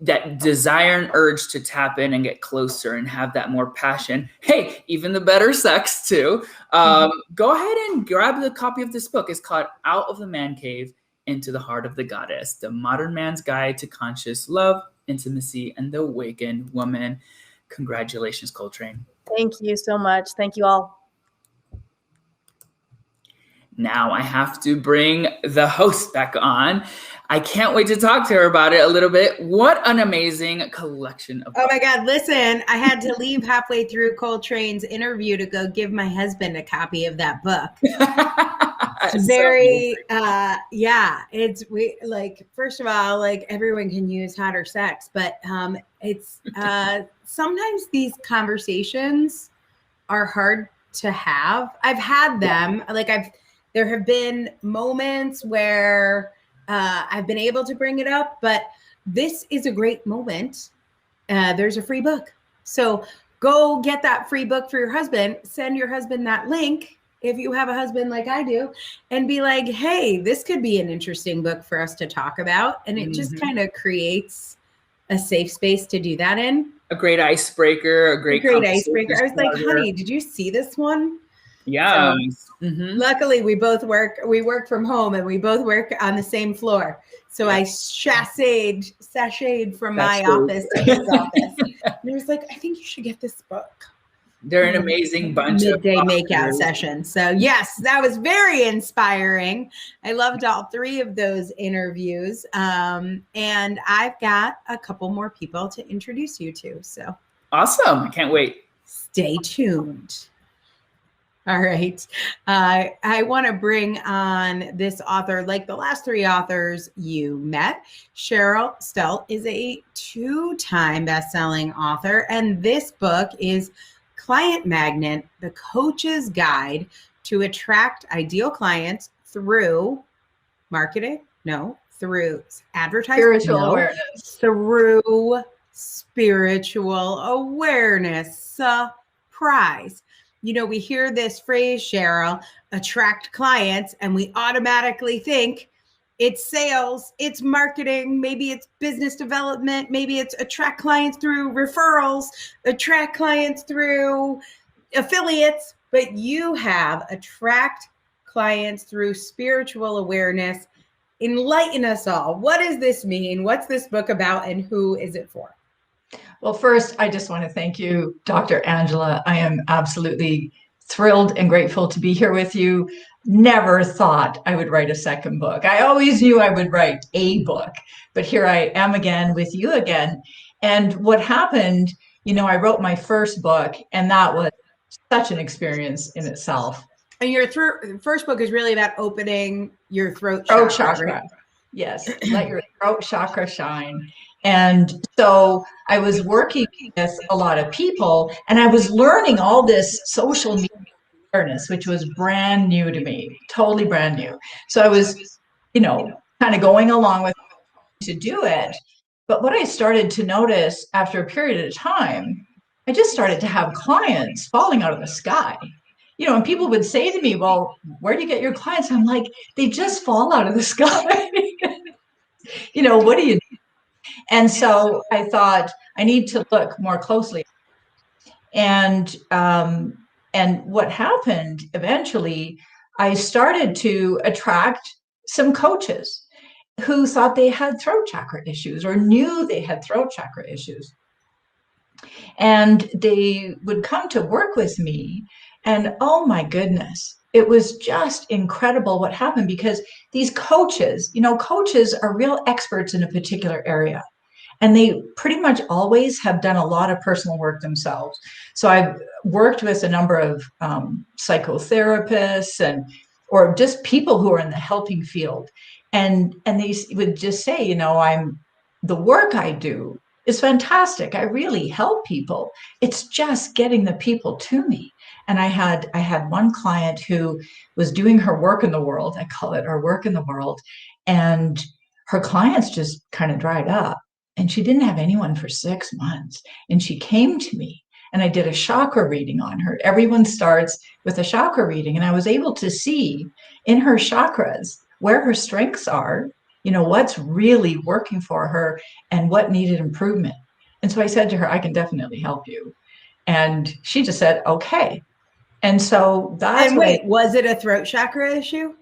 that desire and urge to tap in and get closer and have that more passion. Hey, even the better sex too. Go ahead and grab the copy of this book. It's called Out of the Man Cave, Into the Heart of the Goddess, The Modern Man's Guide to Conscious Love, Intimacy, and the Awakened Woman. Congratulations, Coltrane. Thank you so much. Thank you all. Now I have to bring the host back on. I can't wait to talk to her about it a little bit. What an amazing collection of books. Oh my God, listen, I had to leave halfway through Coltrane's interview to go give my husband a copy of that book. It's very, first of all, like, everyone can use hotter sex, but it's sometimes these conversations are hard to have. I've had them, there have been moments where I've been able to bring it up, but this is a great moment. There's a free book. So go get that free book for your husband. Send your husband that link if you have a husband like I do, and be like, hey, this could be an interesting book for us to talk about. And it just kind of creates a safe space to do that in. A great icebreaker, a great icebreaker. I was like, honey, did you see this one? Yeah. So, luckily, we work from home, and we both work on the same floor. So I sashayed from my office to his office. And he was like, I think you should get this book. They're an amazing bunch of midday makeout sessions. So yes, that was very inspiring. I loved all three of those interviews. And I've got a couple more people to introduce you to. So awesome. I can't wait. Stay tuned. All right. I want to bring on this author, like the last three authors you met. Cheryl Stelt is a 2-time best-selling author, and this book is Client Magnet, the coach's guide to attract ideal clients through marketing? No. Through advertising? Spiritual No. awareness. Through spiritual awareness. Surprise. You know, we hear this phrase, Cheryl, attract clients, and we automatically think it's sales, it's marketing, maybe it's business development, maybe it's attract clients through referrals, attract clients through affiliates, but you have attract clients through spiritual awareness. Enlighten us all. What does this mean? What's this book about, and who is it for? Well, first, I just want to thank you, Dr. Angela. I am absolutely thrilled and grateful to be here with you. Never thought I would write a second book. I always knew I would write a book, but here I am again with you again. And what happened, you know, I wrote my first book, and that was such an experience in itself. And your first book is really about opening your throat chakra. Right? Yes, let your throat chakra shine. And so I was working with a lot of people, and I was learning all this social media awareness, which was brand new to me, totally brand new. So I was, you know, kind of going along with to do it. But what I started to notice after a period of time, I just started to have clients falling out of the sky. You know, and people would say to me, well, where do you get your clients? I'm like, they just fall out of the sky. You know, what do you do? And so I thought I need to look more closely. And what happened eventually, I started to attract some coaches who thought they had throat chakra issues or knew they had throat chakra issues. And they would come to work with me. And oh my goodness, it was just incredible what happened, because these coaches, you know, coaches are real experts in a particular area. And they pretty much always have done a lot of personal work themselves. So I've worked with a number of psychotherapists or just people who are in the helping field. And they would just say, you know, the work I do is fantastic. I really help people. It's just getting the people to me. And I had one client who was doing her work in the world. I call it our work in the world. And her clients just kind of dried up. And she didn't have anyone for 6 months. And she came to me, and I did a chakra reading on her. Everyone starts with a chakra reading. And I was able to see in her chakras where her strengths are, you know, what's really working for her and what needed improvement. And so I said to her, I can definitely help you. And she just said, okay. And so that's and wait, was it a throat chakra issue?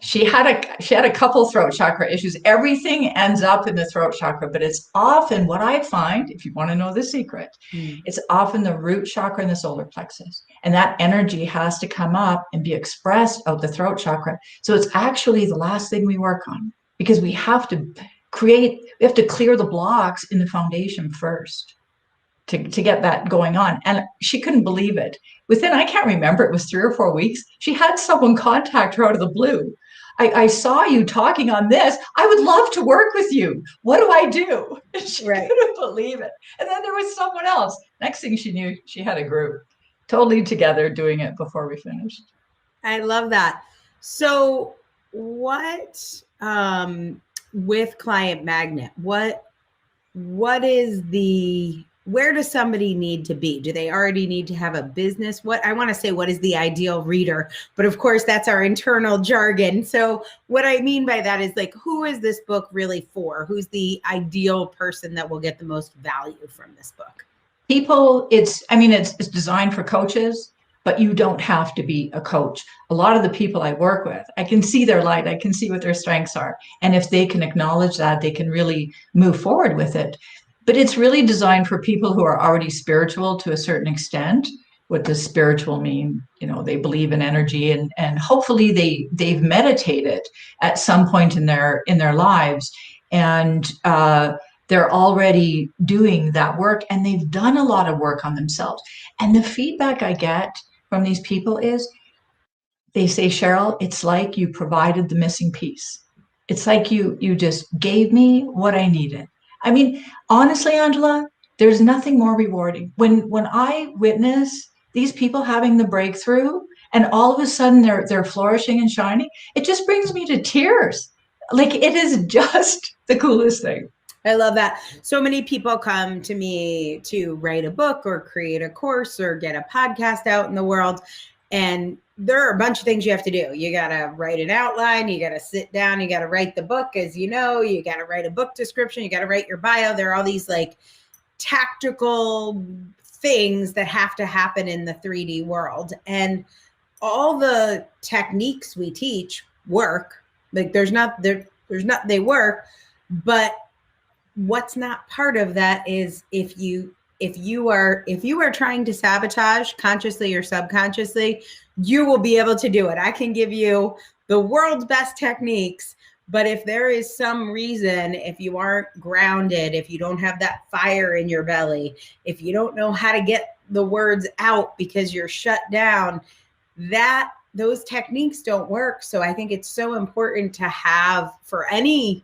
She had a couple throat chakra issues. Everything ends up in the throat chakra, but it's often what I find, if you want to know the secret, it's often the root chakra and the solar plexus. And that energy has to come up and be expressed out the throat chakra. So it's actually the last thing we work on, because we have to clear the blocks in the foundation first to get that going on. And she couldn't believe it. Within, I can't remember, it was 3 or 4 weeks, she had someone contact her out of the blue. I saw you talking on this. I would love to work with you. What do I do? And she couldn't believe it. And then there was someone else. Next thing she knew, she had a group totally together doing it before we finished. I love that. So what, with Client Magnet, what is where does somebody need to be? Do they already need to have a business? What is the ideal reader? But of course, that's our internal jargon. So what I mean by that is, like, who is this book really for? Who's the ideal person that will get the most value from this book? People, it's designed for coaches, but you don't have to be a coach. A lot of the people I work with, I can see their light. I can see what their strengths are. And if they can acknowledge that, they can really move forward with it. But it's really designed for people who are already spiritual to a certain extent. What does spiritual mean? You know, they believe in energy, and hopefully they've meditated at some point in their lives, and they're already doing that work, and they've done a lot of work on themselves. And the feedback I get from these people is, they say, Cheryl, it's like you provided the missing piece. It's like you just gave me what I needed. I mean, honestly, Angela, There's nothing more rewarding. When I witness these people having the breakthrough and all of a sudden they're flourishing and shining, it just brings me to tears. Like, it is just the coolest thing. I love that. So many people come to me to write a book or create a course or get a podcast out in the world. And there are a bunch of things you have to do. You got to write an outline. You got to sit down. You got to write the book, as you know. You got to write a book description. You got to write your bio. There are all these like tactical things that have to happen in the 3D world. And all the techniques we teach work. Like they work, but what's not part of that is if you are trying to sabotage consciously or subconsciously, you will be able to do it. I can give you the world's best techniques, but if there is some reason, if you aren't grounded, if you don't have that fire in your belly, if you don't know how to get the words out because you're shut down, those techniques don't work. So I think it's so important to have for any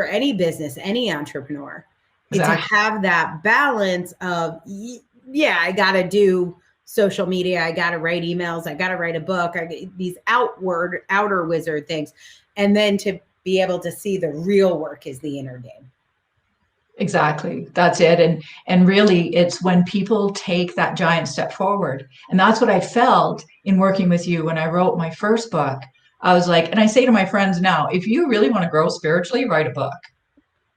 business, any entrepreneur, exactly, to have that balance of, yeah, I got to do social media. I got to write emails. I got to write a book. These outer wizard things. And then to be able to see the real work is the inner game. Exactly. That's it. And really, it's when people take that giant step forward. And that's what I felt in working with you when I wrote my first book. I was like, and I say to my friends now, if you really want to grow spiritually, write a book.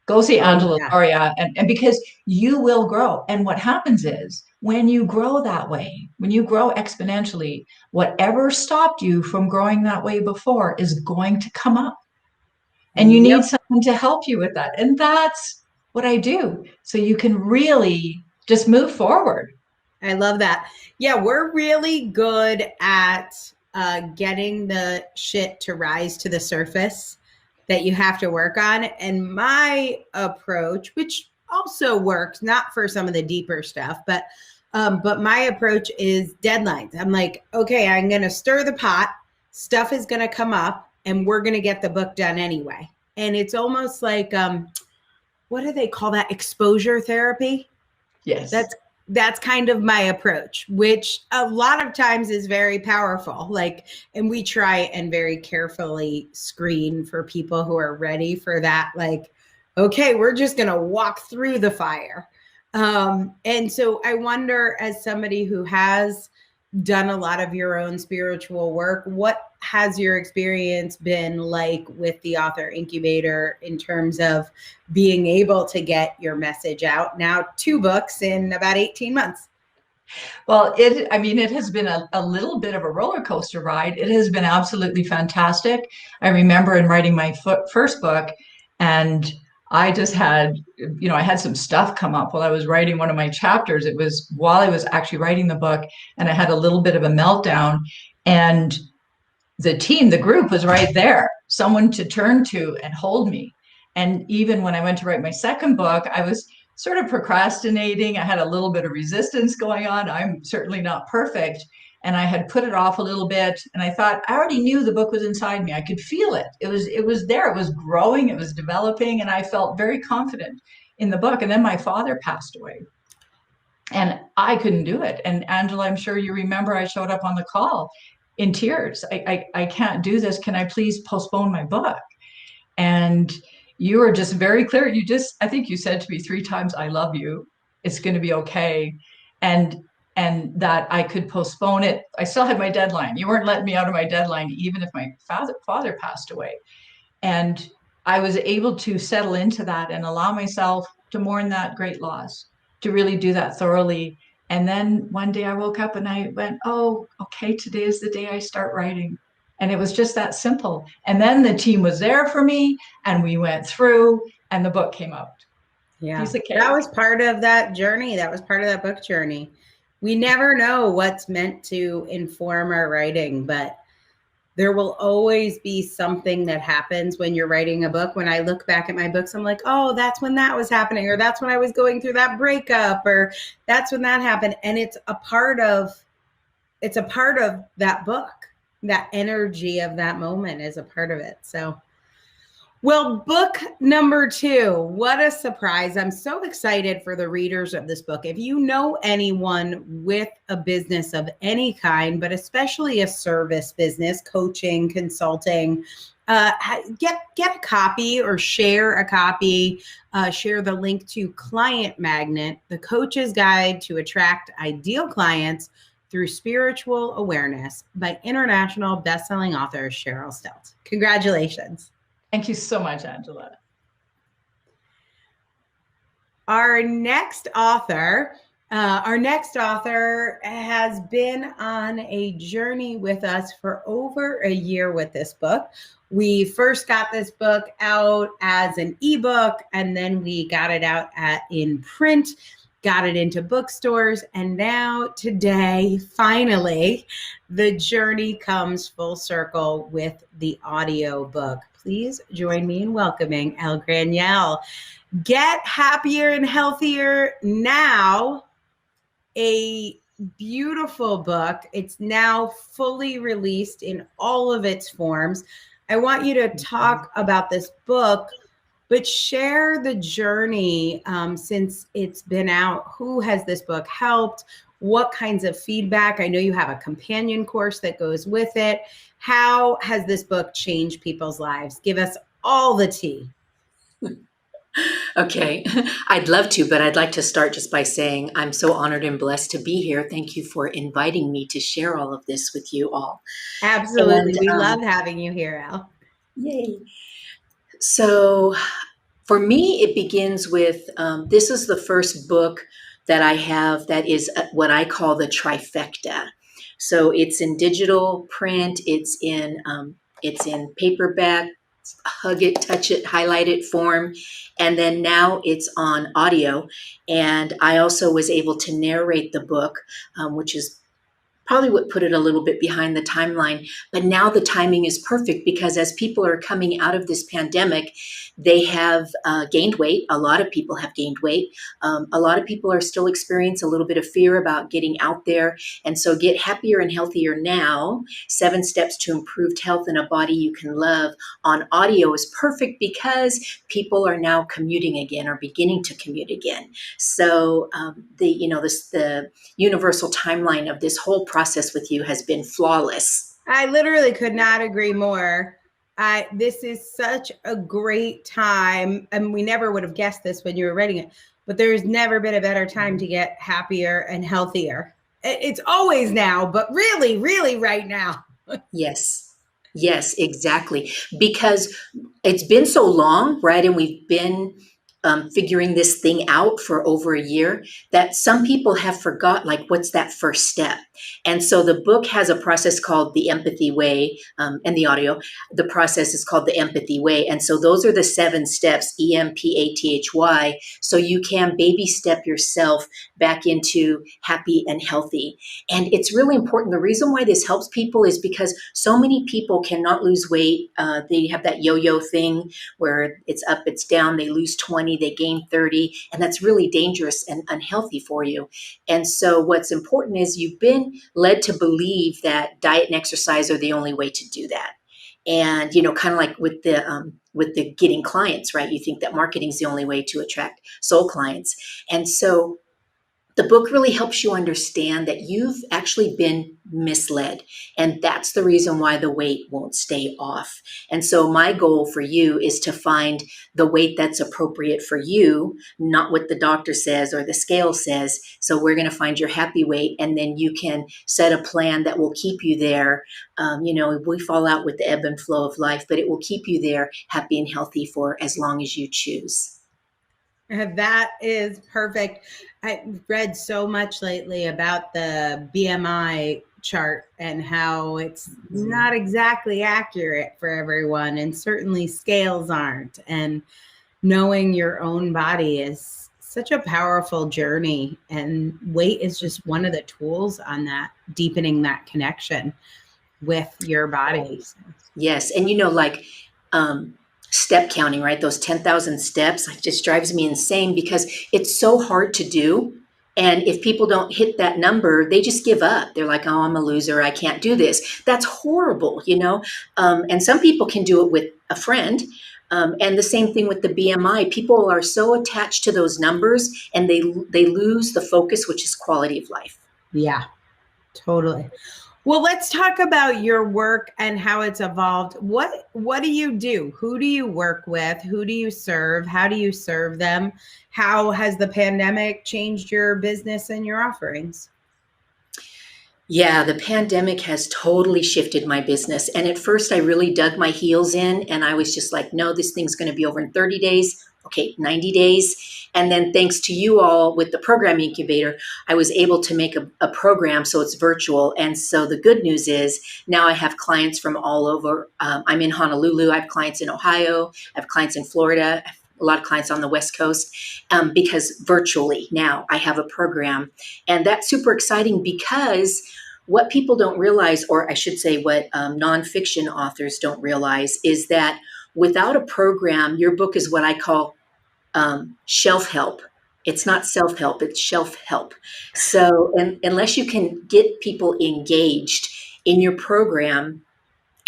Go see Angela Lauria, and because you will grow. And what happens is when you grow that way, when you grow exponentially, whatever stopped you from growing that way before is going to come up. And you need someone to help you with that. And that's what I do. So you can really just move forward. I love that. Yeah, we're really good at getting the shit to rise to the surface that you have to work on. And my approach, which also works, not for some of the deeper stuff, but my approach is deadlines. I'm like, okay, I'm going to stir the pot. Stuff is going to come up and we're going to get the book done anyway. And it's almost like, what do they call that? Exposure therapy. Yes. That's kind of my approach, which a lot of times is very powerful. Like, and we try and very carefully screen for people who are ready for that. Like, okay, we're just going to walk through the fire. And so I wonder, as somebody who has done a lot of your own spiritual work, what has your experience been like with the Author Incubator in terms of being able to get your message out? Now 2 books in about 18 months. Well, it has been a little bit of a roller coaster ride. It has been absolutely fantastic. I remember in writing my first book, and I just had, I had some stuff come up while I was writing one of my chapters. It was while I was actually writing the book, and I had a little bit of a meltdown, and the group was right there, someone to turn to and hold me. And even when I went to write my second book, I was sort of procrastinating. I had a little bit of resistance going on. I'm certainly not perfect. And I had put it off a little bit. And I thought, I already knew the book was inside me. I could feel it. It was there. It was growing. It was developing. And I felt very confident in the book. And then my father passed away. And I couldn't do it. And Angela, I'm sure you remember, I showed up on the call in tears. I can't do this. Can I please postpone my book? And you were just very clear. I think you said to me 3 times, I love you. It's going to be okay. And that I could postpone it. I still had my deadline. You weren't letting me out of my deadline, even if my father passed away. And I was able to settle into that and allow myself to mourn that great loss, to really do that thoroughly. And then one day I woke up and I went, oh, okay, today is the day I start writing. And it was just that simple. And then the team was there for me and we went through and the book came out. Yeah, that was part of that journey. That was part of that book journey. We never know what's meant to inform our writing, but there will always be something that happens when you're writing a book. When I look back at my books, I'm like, oh, that's when that was happening, or that's when I was going through that breakup, or that's when that happened. And it's a part of that book. That energy of that moment is a part of it. So, Well, book number 2, what a surprise. I'm so excited for the readers of this book. If you know anyone with a business of any kind, but especially a service business, coaching, consulting, get a copy or share a copy. Share the link to Client Magnet, the coach's guide to attract ideal clients through spiritual awareness by international bestselling author Cheryl Stelt. Congratulations. Thank you so much, Angela. Our next author has been on a journey with us for over a year with this book. We first got this book out as an ebook, and then we got it out in print, got it into bookstores, and now today, finally, the journey comes full circle with the audio book. Please join me in welcoming Elle Graniel. Get Happier and Healthier Now, a beautiful book. It's now fully released in all of its forms. I want you to talk about this book, but share the journey since it's been out. Who has this book helped? What kinds of feedback? I know you have a companion course that goes with it. How has this book changed people's lives? Give us all the tea. Okay, I'd love to, but I'd like to start just by saying I'm so honored and blessed to be here. Thank you for inviting me to share all of this with you all. Absolutely. We love having you here, Elle. Yay. So for me, it begins with, this is the first book that I have that is what I call the trifecta. So it's in digital print, it's in paperback, hug it, touch it, highlight it form. And then now it's on audio. And I also was able to narrate the book, which is probably what put it a little bit behind the timeline. But now the timing is perfect because as people are coming out of this pandemic, they have gained weight. A lot of people have gained weight. A lot of people are still experiencing a little bit of fear about getting out there. And so Get Happier and Healthier Now, 7 Steps to Improved Health in a Body You Can Love on audio is perfect because people are now commuting again or beginning to commute again. So the universal timeline of this whole process with you has been flawless. I literally could not agree more. This is such a great time, and we never would have guessed this when you were writing it, but there's never been a better time to get happier and healthier. It's always now, but really, really right now. Yes, exactly. Because it's been so long, right? And we've been figuring this thing out for over a year that some people have forgot, like, what's that first step? And so the book has a process called the Empathy Way, and the audio, the process is called the Empathy Way. And so those are the 7 steps, EMPATHY, so you can baby step yourself back into happy and healthy. And it's really important. The reason why this helps people is because so many people cannot lose weight. They have that yo-yo thing where it's up, it's down, they lose 20, they gain 30, and that's really dangerous and unhealthy for you. And so what's important is you've been led to believe that diet and exercise are the only way to do that. And, kind of like with the getting clients, right? You think that marketing is the only way to attract soul clients. And so the book really helps you understand that you've actually been misled. And that's the reason why the weight won't stay off. And so my goal for you is to find the weight that's appropriate for you, not what the doctor says or the scale says. So we're going to find your happy weight, and then you can set a plan that will keep you there. We fall out with the ebb and flow of life, but it will keep you there happy and healthy for as long as you choose. That is perfect. I've read so much lately about the BMI chart and how it's not exactly accurate for everyone, and certainly scales aren't. And knowing your own body is such a powerful journey, and weight is just one of the tools on that, deepening that connection with your body. Yes. And step counting, right? Those 10,000 steps, it just drives me insane because it's so hard to do. And if people don't hit that number, they just give up. They're like, oh, I'm a loser. I can't do this. That's horrible, And some people can do it with a friend, And the same thing with the BMI. People are so attached to those numbers, and they lose the focus, which is quality of life. Yeah, totally. Well, let's talk about your work and how it's evolved. What do you do? Who do you work with? Who do you serve? How do you serve them? How has the pandemic changed your business and your offerings? Yeah, the pandemic has totally shifted my business. And at first, I really dug my heels in, and I was just like, no, this thing's going to be over in 30 days. Okay, 90 days. And then thanks to you all with the program incubator, I was able to make a program so it's virtual. And so the good news is now I have clients from all over. I'm in Honolulu. I have clients in Ohio. I have clients in Florida. I have a lot of clients on the West Coast because virtually now I have a program. And that's super exciting because what people don't realize, or I should say what nonfiction authors don't realize, is that without a program, your book is what I call shelf help. It's not self-help, it's shelf help. So unless you can get people engaged in your program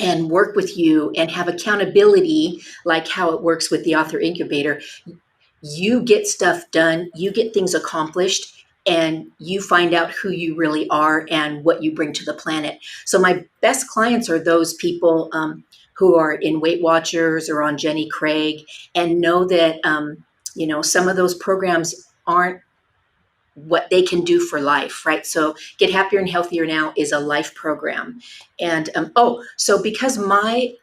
and work with you and have accountability, like how it works with the author incubator, you get stuff done, you get things accomplished, and you find out who you really are and what you bring to the planet. So my best clients are those people who are in Weight Watchers or on Jenny Craig and know that, some of those programs aren't what they can do for life, right? So Get Happier and Healthier Now is a life program. And, so because my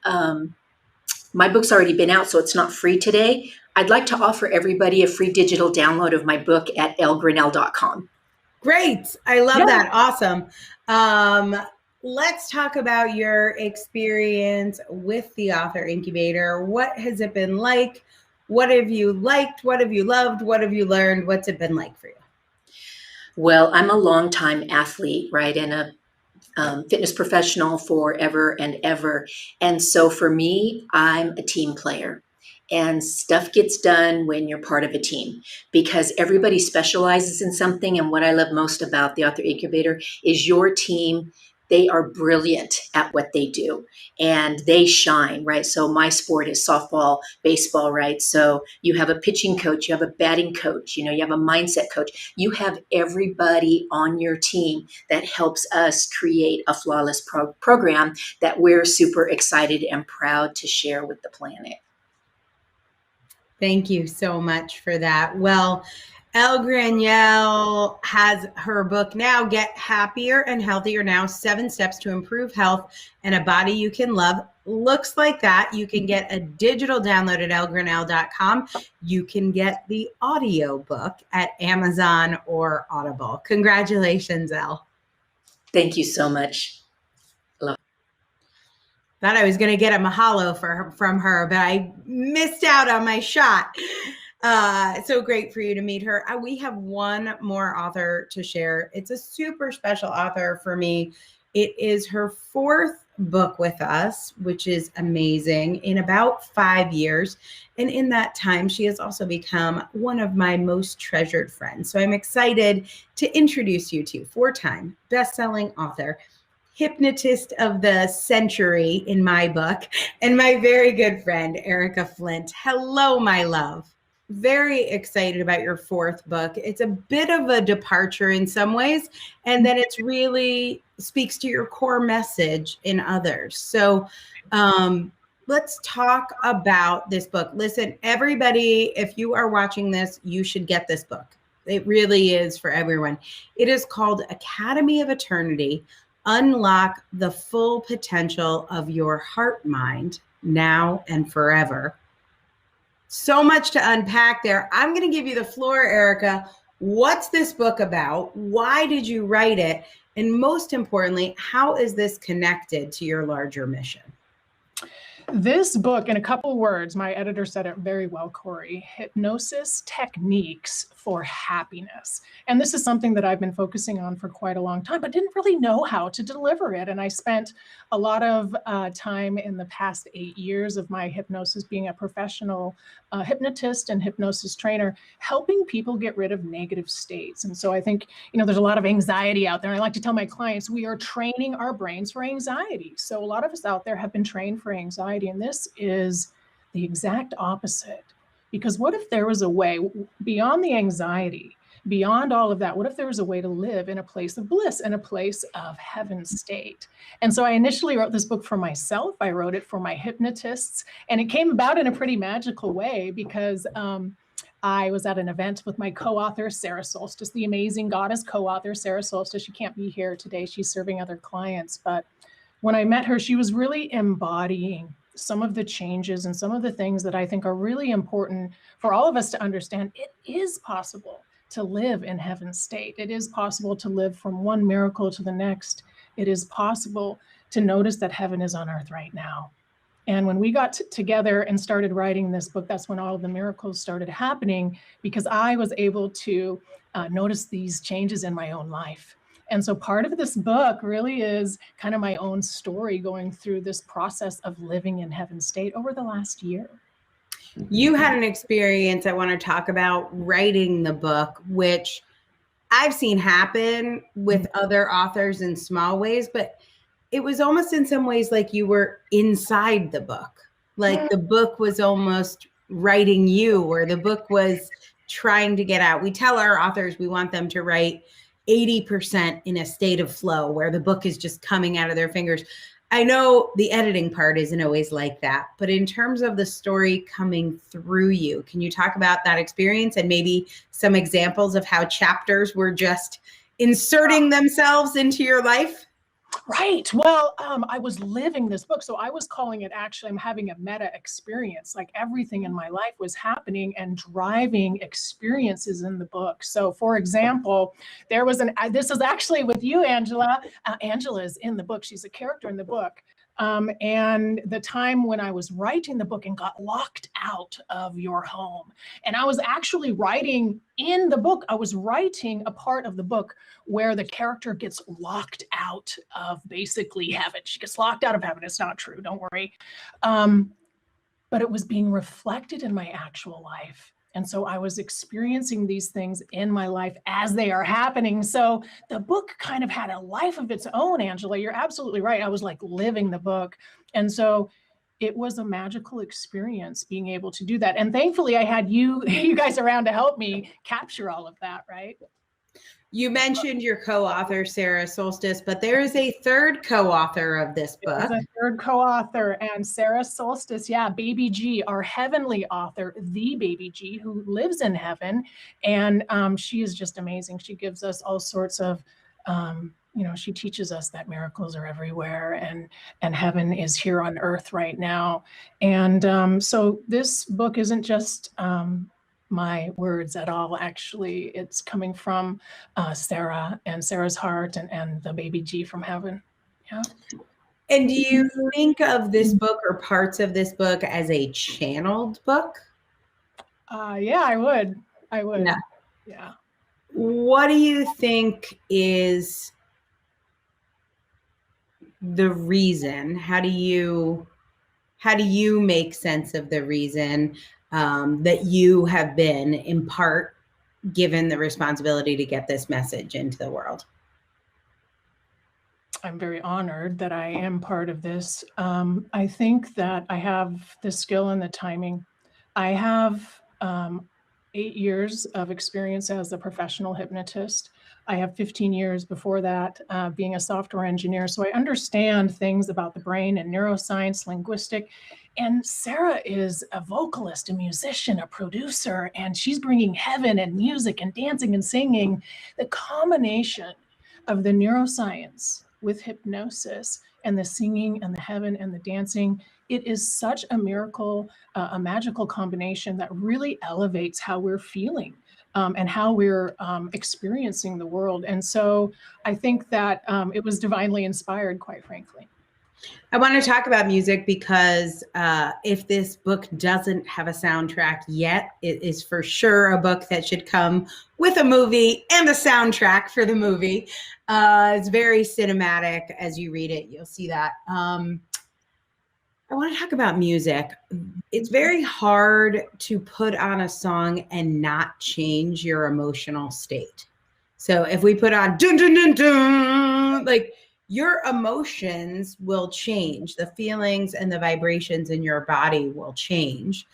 book's already been out, so it's not free today, I'd like to offer everybody a free digital download of my book at lgrinnell.com. Great. I love that. Awesome. Let's talk about your experience with the author incubator. What has it been like? What have you liked? What have you loved? What have you learned? What's it been like for you? Well, I'm a longtime athlete, right? And a fitness professional forever and ever. And so for me, I'm a team player. And stuff gets done when you're part of a team because everybody specializes in something. And what I love most about the Author Incubator is your team. They are brilliant at what they do and they shine, right? So my sport is softball, baseball, right? So you have a pitching coach, you have a batting coach, you have a mindset coach. You have everybody on your team that helps us create a flawless program that we're super excited and proud to share with the planet. Thank you so much for that. Well, Elle Grinnell has her book now, Get Happier and Healthier Now, 7 Steps to Improve Health and a Body You Can Love. Looks like that. You can get a digital download at lgrinnell.com. You can get the audio book at Amazon or Audible. Congratulations, Elle. Thank you so much. Thought I was going to get a mahalo from her, but I missed out on my shot. So great for you to meet her. We have one more author to share. It's a super special author for me. It is her 4th book with us, which is amazing, in about 5 years. And in that time, she has also become one of my most treasured friends. So I'm excited to introduce you to 4-time best-selling author, hypnotist of the century in my book, and my very good friend, Erica Flint. Hello, my love. Very excited about your 4th book. It's a bit of a departure in some ways, and then it's really speaks to your core message in others. So let's talk about this book. Listen, everybody, if you are watching this, you should get this book. It really is for everyone. It is called Academy of Eternity: Unlock the Full Potential of Your Heart Mind Now and Forever. So much to unpack there. I'm going to give you the floor, Erica. What's this book about? Why did you write it? And most importantly, how is this connected to your larger mission? This book, in a couple of words, my editor said it very well, Corey: hypnosis techniques for happiness. And this is something that I've been focusing on for quite a long time, but didn't really know how to deliver it. And I spent a lot of time in the past 8 years of my hypnosis, being a professional hypnotist and hypnosis trainer, helping people get rid of negative states. And so I think, there's a lot of anxiety out there. And I like to tell my clients, we are training our brains for anxiety. So a lot of us out there have been trained for anxiety. And this is the exact opposite. Because what if there was a way beyond the anxiety, beyond all of that, what if there was a way to live in a place of bliss, in a place of heaven state? And so I initially wrote this book for myself. I wrote it for my hypnotists, and it came about in a pretty magical way because I was at an event with my co-author, Sarah Solstice, the amazing goddess co-author, Sarah Solstice. She can't be here today. She's serving other clients. But when I met her, she was really embodying some of the changes and some of the things that I think are really important for all of us to understand. It is possible to live in heaven's state. It is possible to live from one miracle to the next. It is possible to notice that heaven is on earth right now. And when we got together and started writing this book, that's when all of the miracles started happening, because I was able to notice these changes in my own life. And so part of this book really is kind of my own story going through this process of living in heaven state over the last year. You had an experience I want to talk about writing the book, which I've seen happen with other authors in small ways, but it was almost in some ways like you were inside the book. Like the book was almost writing you, or the book was trying to get out. We tell our authors we want them to write 80% in a state of flow where the book is just coming out of their fingers. I know the editing part isn't always like that, but in terms of the story coming through you, can you talk about that experience and maybe some examples of how chapters were just inserting themselves into your life? Right. Well, I was living this book. So I was calling it, actually, I'm having a meta experience. Like everything in my life was happening and driving experiences in the book. So for example, there was this is actually with you, Angela. Angela is in the book. She's a character in the book. And the time when I was writing the book and got locked out of your home. And I was actually writing in the book, I was writing a part of the book where the character gets locked out of basically heaven. She gets locked out of heaven. It's not true, don't worry. But it was being reflected in my actual life. And so I was experiencing these things in my life as they are happening. So the book kind of had a life of its own, Angela. You're absolutely right. I was like living the book. And so it was a magical experience being able to do that. And thankfully I had you guys around to help me capture all of that, right? You mentioned your co-author, Sarah Solstice, but there is a third co-author of this book. There's a third co-author, and Sarah Solstice, Baby G, our heavenly author, the Baby G, who lives in heaven. And she is just amazing. She gives us all sorts of, she teaches us that miracles are everywhere and heaven is here on earth right now. And so this book isn't just my words at all. Actually, it's coming from Sarah and Sarah's heart and the Baby G from heaven. Yeah. And do you think of this book or parts of this book as a channeled book? Yeah, I would. Yeah. What do you think is the reason? How do you make sense of the reason that you have been in part given the responsibility to get this message into the world? I'm very honored that I am part of this. I think that I have the skill and the timing. I have 8 years of experience as a professional hypnotist. I have 15 years before that being a software engineer. So I understand things about the brain and neuroscience, linguistic. And Sarah is a vocalist, a musician, a producer, and she's bringing heaven and music and dancing and singing. The combination of the neuroscience with hypnosis and the singing and the heaven and the dancing, it is such a miracle, a magical combination that really elevates how we're feeling and how we're experiencing the world. And so I think that it was divinely inspired, quite frankly. I want to talk about music because if this book doesn't have a soundtrack yet, it is for sure a book that should come with a movie and a soundtrack for the movie. It's very cinematic. As you read it, you'll see that. I want to talk about music. It's very hard to put on a song and not change your emotional state. So if we put on dun dun dun dun, like your emotions will change. The feelings and the vibrations in your body will change.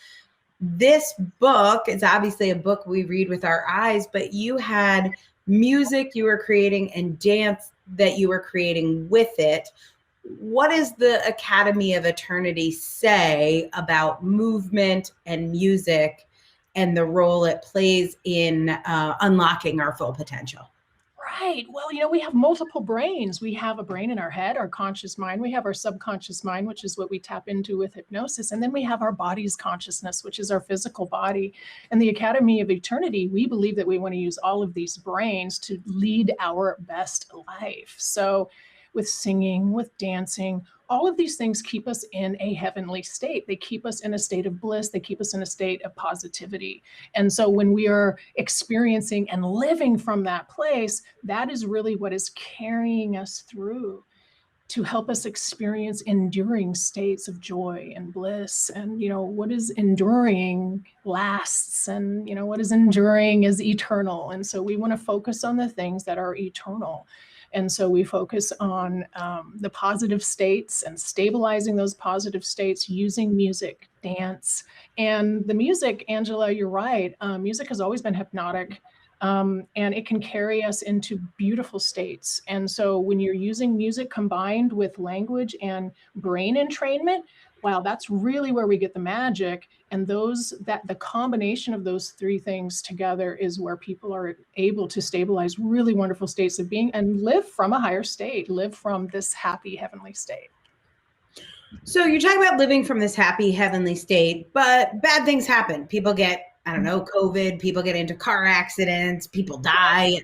This book is obviously a book we read with our eyes, but you had music you were creating and dance that you were creating with it. What does the Academy of Eternity say about movement and music and the role it plays in unlocking our full potential? Right. Well, we have multiple brains. We have a brain in our head, our conscious mind. We have our subconscious mind, which is what we tap into with hypnosis. And then we have our body's consciousness, which is our physical body. And the Academy of Eternity, we believe that we want to use all of these brains to lead our best life. So with singing, with dancing, all of these things keep us in a heavenly state. They keep us in a state of bliss. They keep us in a state of positivity. And so when we are experiencing and living from that place, that is really what is carrying us through to help us experience enduring states of joy and bliss. And, what is enduring lasts, and, what is enduring is eternal. And so we want to focus on the things that are eternal. And so we focus on the positive states and stabilizing those positive states using music, dance. And the music, Angela, you're right. Music has always been hypnotic. And it can carry us into beautiful states. And so when you're using music combined with language and brain entrainment, wow, that's really where we get the magic. And the combination of those three things together is where people are able to stabilize really wonderful states of being and live from a higher state, live from this happy heavenly state. So you're talking about living from this happy heavenly state, but bad things happen. People get, COVID, people get into car accidents, people die.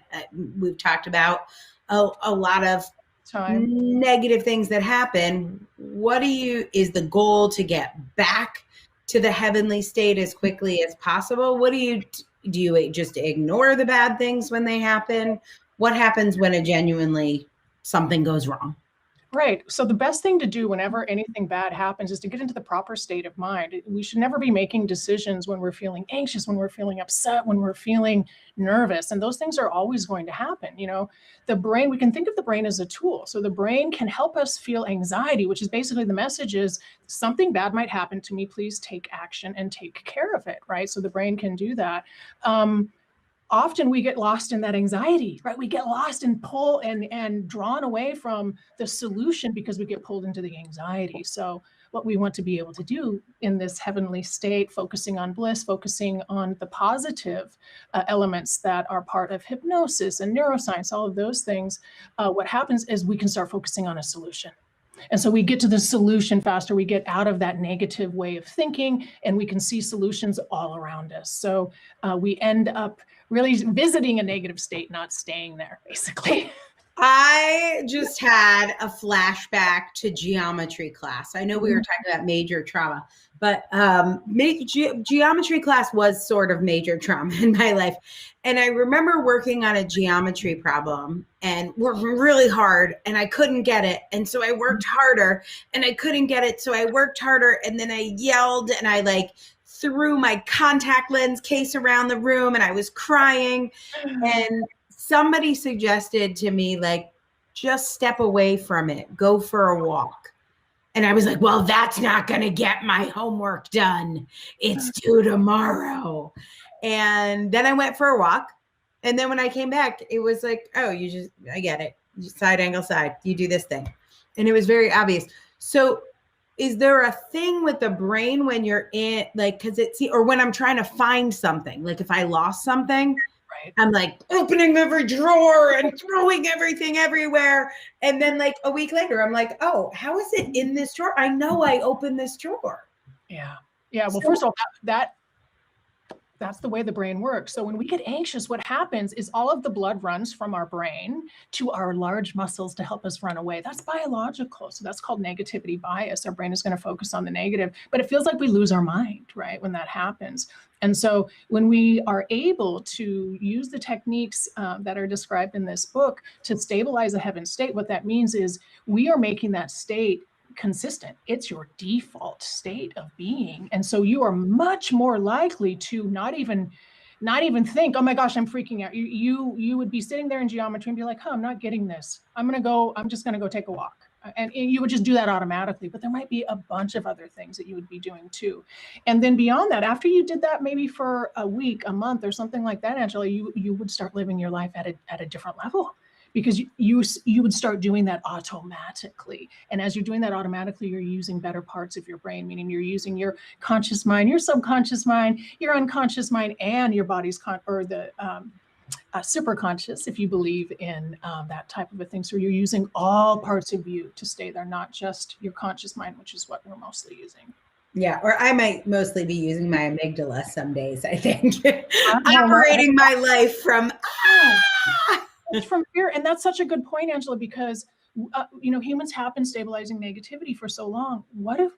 We've talked about a lot of negative things that happen. Is the goal to get back to the heavenly state as quickly as possible? Do you just ignore the bad things when they happen? What happens when something goes wrong? Right. So the best thing to do whenever anything bad happens is to get into the proper state of mind. We should never be making decisions when we're feeling anxious, when we're feeling upset, when we're feeling nervous. And those things are always going to happen. The brain, we can think of the brain as a tool. So the brain can help us feel anxiety, which is basically the message is something bad might happen to me. Please take action and take care of it. Right. So the brain can do that. Often we get lost in that anxiety, right? We get lost and pull and drawn away from the solution because we get pulled into the anxiety. So what we want to be able to do in this heavenly state, focusing on bliss, focusing on the positive elements that are part of hypnosis and neuroscience, all of those things, what happens is we can start focusing on a solution. And so we get to the solution faster. We get out of that negative way of thinking, and we can see solutions all around us. So we end up really visiting a negative state, not staying there, basically. I just had a flashback to geometry class. I know we were talking about major trauma, but geometry class was sort of major trauma in my life. And I remember working on a geometry problem and working really hard, and I couldn't get it. And so I worked harder and I couldn't get it. So I worked harder, and then I yelled and I threw my contact lens case around the room, and I was crying. And somebody suggested to me, just step away from it, go for a walk. And I was like, well, that's not going to get my homework done. It's due tomorrow. And then I went for a walk. And then when I came back, it was like, oh, I get it. You side angle side, you do this thing. And it was very obvious. So is there a thing with the brain when you're in, or when I'm trying to find something, if I lost something, right, I'm opening every drawer and throwing everything everywhere. And then a week later, I'm like, oh, how is it in this drawer? I know I opened this drawer. Yeah. Yeah. Well, first of all, that's the way the brain works. So when we get anxious, what happens is all of the blood runs from our brain to our large muscles to help us run away. That's biological. So that's called negativity bias. Our brain is going to focus on the negative, but it feels like we lose our mind, right, when that happens. And so when we are able to use the techniques that are described in this book to stabilize a heaven state, what that means is we are making that state consistent. It's your default state of being. And so you are much more likely to not even not even think, oh my gosh, I'm freaking out. You would be sitting there in geometry and be like, I'm not getting this. I'm just going to go take a walk. And you would just do that automatically, but there might be a bunch of other things that you would be doing too. And then beyond that, after you did that, maybe for a week, a month, or something like that, Angela, you would start living your life at a different level, because you would start doing that automatically. And as you're doing that automatically, you're using better parts of your brain, meaning you're using your conscious mind, your subconscious mind, your unconscious mind, and your body's super conscious, if you believe in that type of a thing. So you're using all parts of you to stay there, not just your conscious mind, which is what we're mostly using. Yeah, or I might mostly be using my amygdala some days, I think. Operating my life from It's from fear. And that's such a good point, Angela, because humans have been stabilizing negativity for so long. What if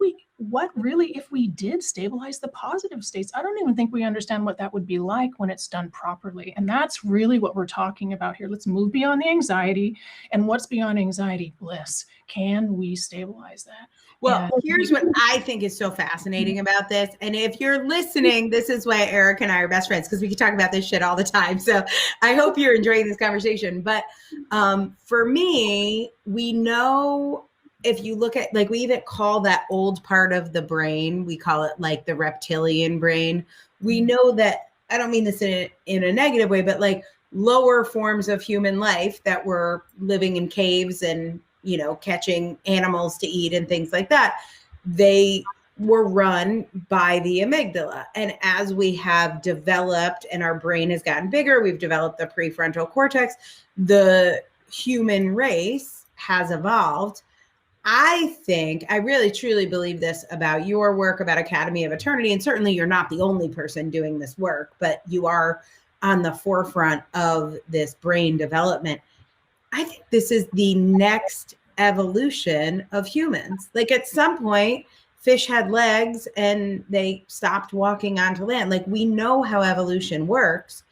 we did stabilize the positive states? I don't even think we understand what that would be like when it's done properly. And that's really what we're talking about here. Let's move beyond the anxiety. And what's beyond anxiety? Bliss. Can we stabilize that? Well, here's what I think is so fascinating about this. And if you're listening, this is why Eric and I are best friends, because we can talk about this shit all the time. So I hope you're enjoying this conversation. But for me, we know, if you look at, like, we even call that old part of the brain, we call it like the reptilian brain. We know that, I don't mean this in a negative way, but like lower forms of human life that were living in caves and catching animals to eat and things like that, they were run by the amygdala. And as we have developed and our brain has gotten bigger, we've developed the prefrontal cortex, the human race has evolved. I really truly believe this about your work, about Academy of Eternity. And certainly you're not the only person doing this work, but you are on the forefront of this brain development. I think this is the next evolution of humans. Like, at some point, fish had legs and they stopped walking onto land. Like, we know how evolution works.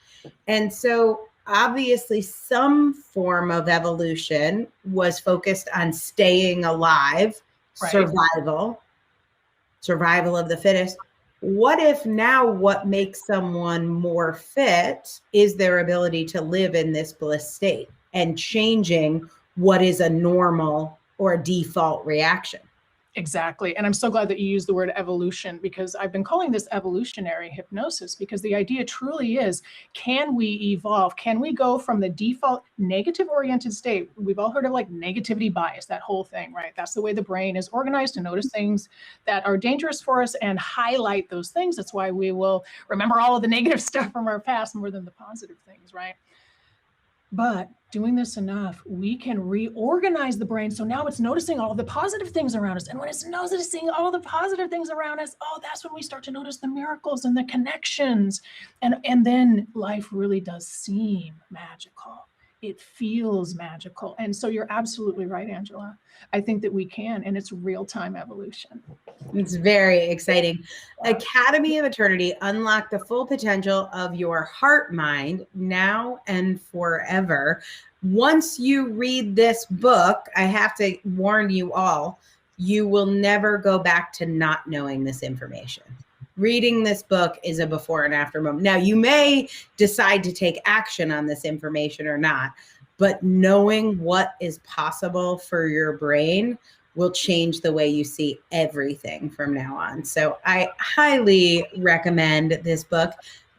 And so obviously some form of evolution was focused on staying alive, right. Survival of the fittest. What if now what makes someone more fit is their ability to live in this bliss state and changing what is a normal or a default reaction? Exactly. And I'm so glad that you used the word evolution, because I've been calling this evolutionary hypnosis, because the idea truly is, can we evolve? Can we go from the default negative oriented state? We've all heard of like negativity bias, that whole thing, right? That's the way the brain is organized to notice things that are dangerous for us and highlight those things. That's why we will remember all of the negative stuff from our past more than the positive things, right? But doing this enough, we can reorganize the brain. So now it's noticing all the positive things around us. And when it's noticing all the positive things around us, that's when we start to notice the miracles and the connections. And then life really does seem magical. It feels magical. And so you're absolutely right, Angela. I think that we can, and it's real-time evolution. It's very exciting. Academy of Eternity, unlock the full potential of your heart mind now and forever. Once you read this book, I have to warn you all, you will never go back to not knowing this information. Reading this book is a before and after moment. Now, you may decide to take action on this information or not, but knowing what is possible for your brain will change the way you see everything from now on. So I highly recommend this book,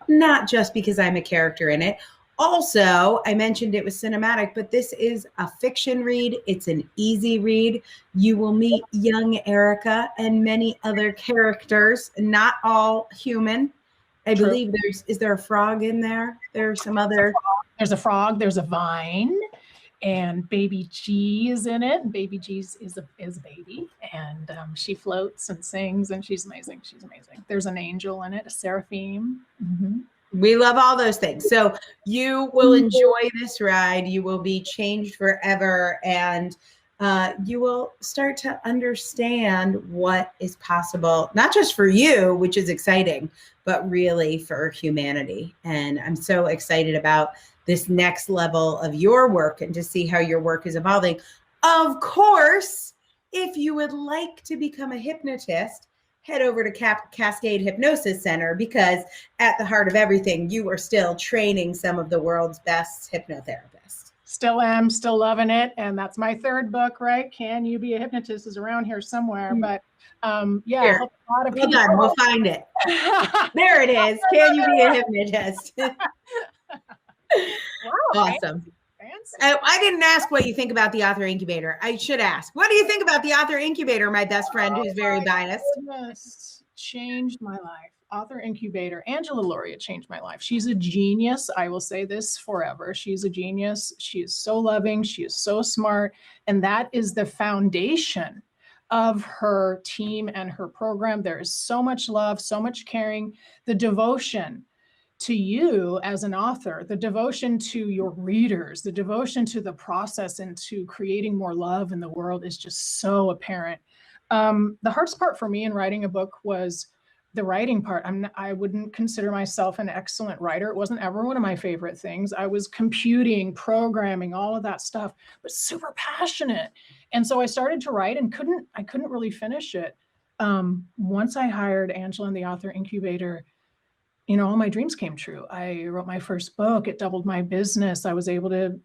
not just because I'm a character in it. Also, I mentioned it was cinematic, but this is a fiction read. It's an easy read. You will meet young Erica and many other characters, not all human. I True. believe is there a frog in there? There's some other. There's a frog, there's a vine, and Baby G is in it. Baby G is a baby, and she floats and sings, and she's amazing. She's amazing. There's an angel in it, a seraphim. Mm-hmm. We love all those things. So you will enjoy this ride. You will be changed forever. And you will start to understand what is possible, not just for you, which is exciting, but really for humanity. And I'm so excited about this next level of your work and to see how your work is evolving. Of course, if you would like to become a hypnotist, head over to Cascade Hypnosis Center, because at the heart of everything, you are still training some of the world's best hypnotherapists. Still am, still loving it. And that's my third book, right? Can You Be a Hypnotist is around here somewhere. But yeah, Here. I hope a lot of Hold people. on, we'll find it. There it is. Can You Be a Hypnotist? Wow, Awesome. fancy. I didn't ask what you think about the Author Incubator. I should ask. What do you think about the Author Incubator, my best friend who's very biased? Goodness, changed my life. Author Incubator, Angela Lauria changed my life. She's a genius. I will say this forever. She's a genius. She is so loving. She is so smart. And that is the foundation of her team and her program. There is so much love, so much caring, the devotion to you as an author, the devotion to your readers, the devotion to the process and to creating more love in the world is just so apparent. The hardest part for me in writing a book was the writing part. I wouldn't consider myself an excellent writer. It wasn't ever one of my favorite things. I was computing, programming, all of that stuff, but super passionate. And so I started to write and I couldn't really finish it. Once I hired Angela in the Author Incubator, all my dreams came true. I wrote my first book. It doubled my business. I was able to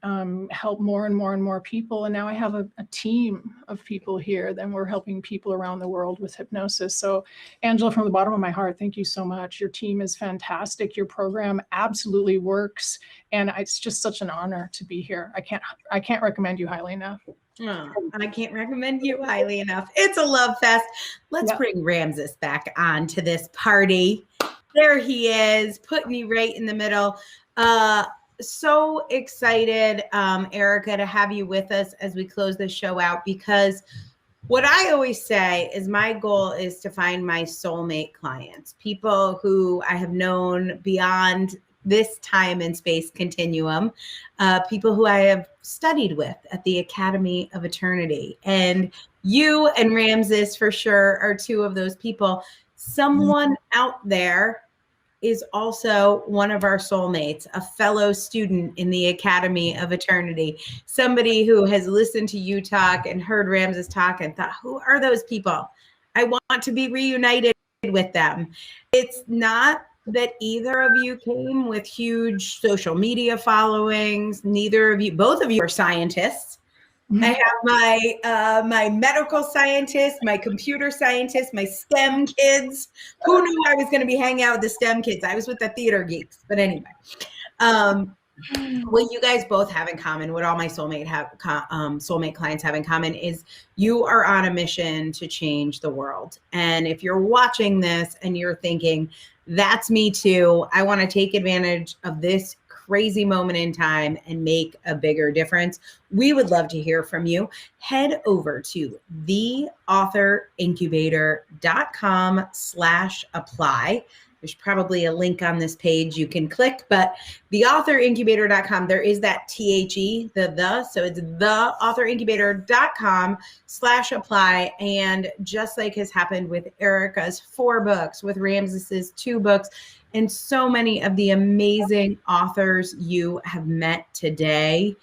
help more and more and more people. And now I have a team of people here. Then we're helping people around the world with hypnosis. So Angela, from the bottom of my heart, thank you so much. Your team is fantastic. Your program absolutely works. And it's just such an honor to be here. I can't recommend you highly enough. Oh, I can't recommend you highly enough. It's a love fest. Let's bring Ramses back on to this party. There he is, putting me right in the middle. So excited, Erica, to have you with us as we close the show out, because what I always say is my goal is to find my soulmate clients, people who I have known beyond this time and space continuum, people who I have studied with at the Academy of Eternity. And you and Ramses for sure are two of those people. Someone out there is also one of our soulmates, a fellow student in the Academy of Eternity, somebody who has listened to you talk and heard Ramses talk and thought, who are those people? I want to be reunited with them. It's not that either of you came with huge social media followings. Both of you are scientists. I have my medical scientist, my computer scientist, my STEM kids. Who knew I was going to be hanging out with the STEM kids? I was with the theater geeks. But anyway, what you guys both have in common, what all my soulmate clients have in common, is you are on a mission to change the world. And if you're watching this and you're thinking, that's me too, I want to take advantage of this crazy moment in time and make a bigger difference, we would love to hear from you. Head over to theauthorincubator.com/apply. There's probably a link on this page you can click, but theauthorincubator.com, there is that THE, so it's theauthorincubator.com/apply. And just like has happened with Erica's 4 books, with Ramses's 2 books, and so many of the amazing authors you have met today,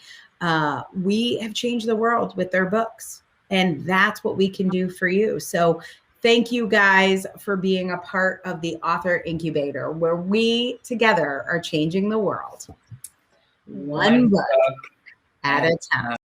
we have changed the world with their books. And that's what we can do for you. So thank you guys for being a part of the Author Incubator, where we together are changing the world one book at a time.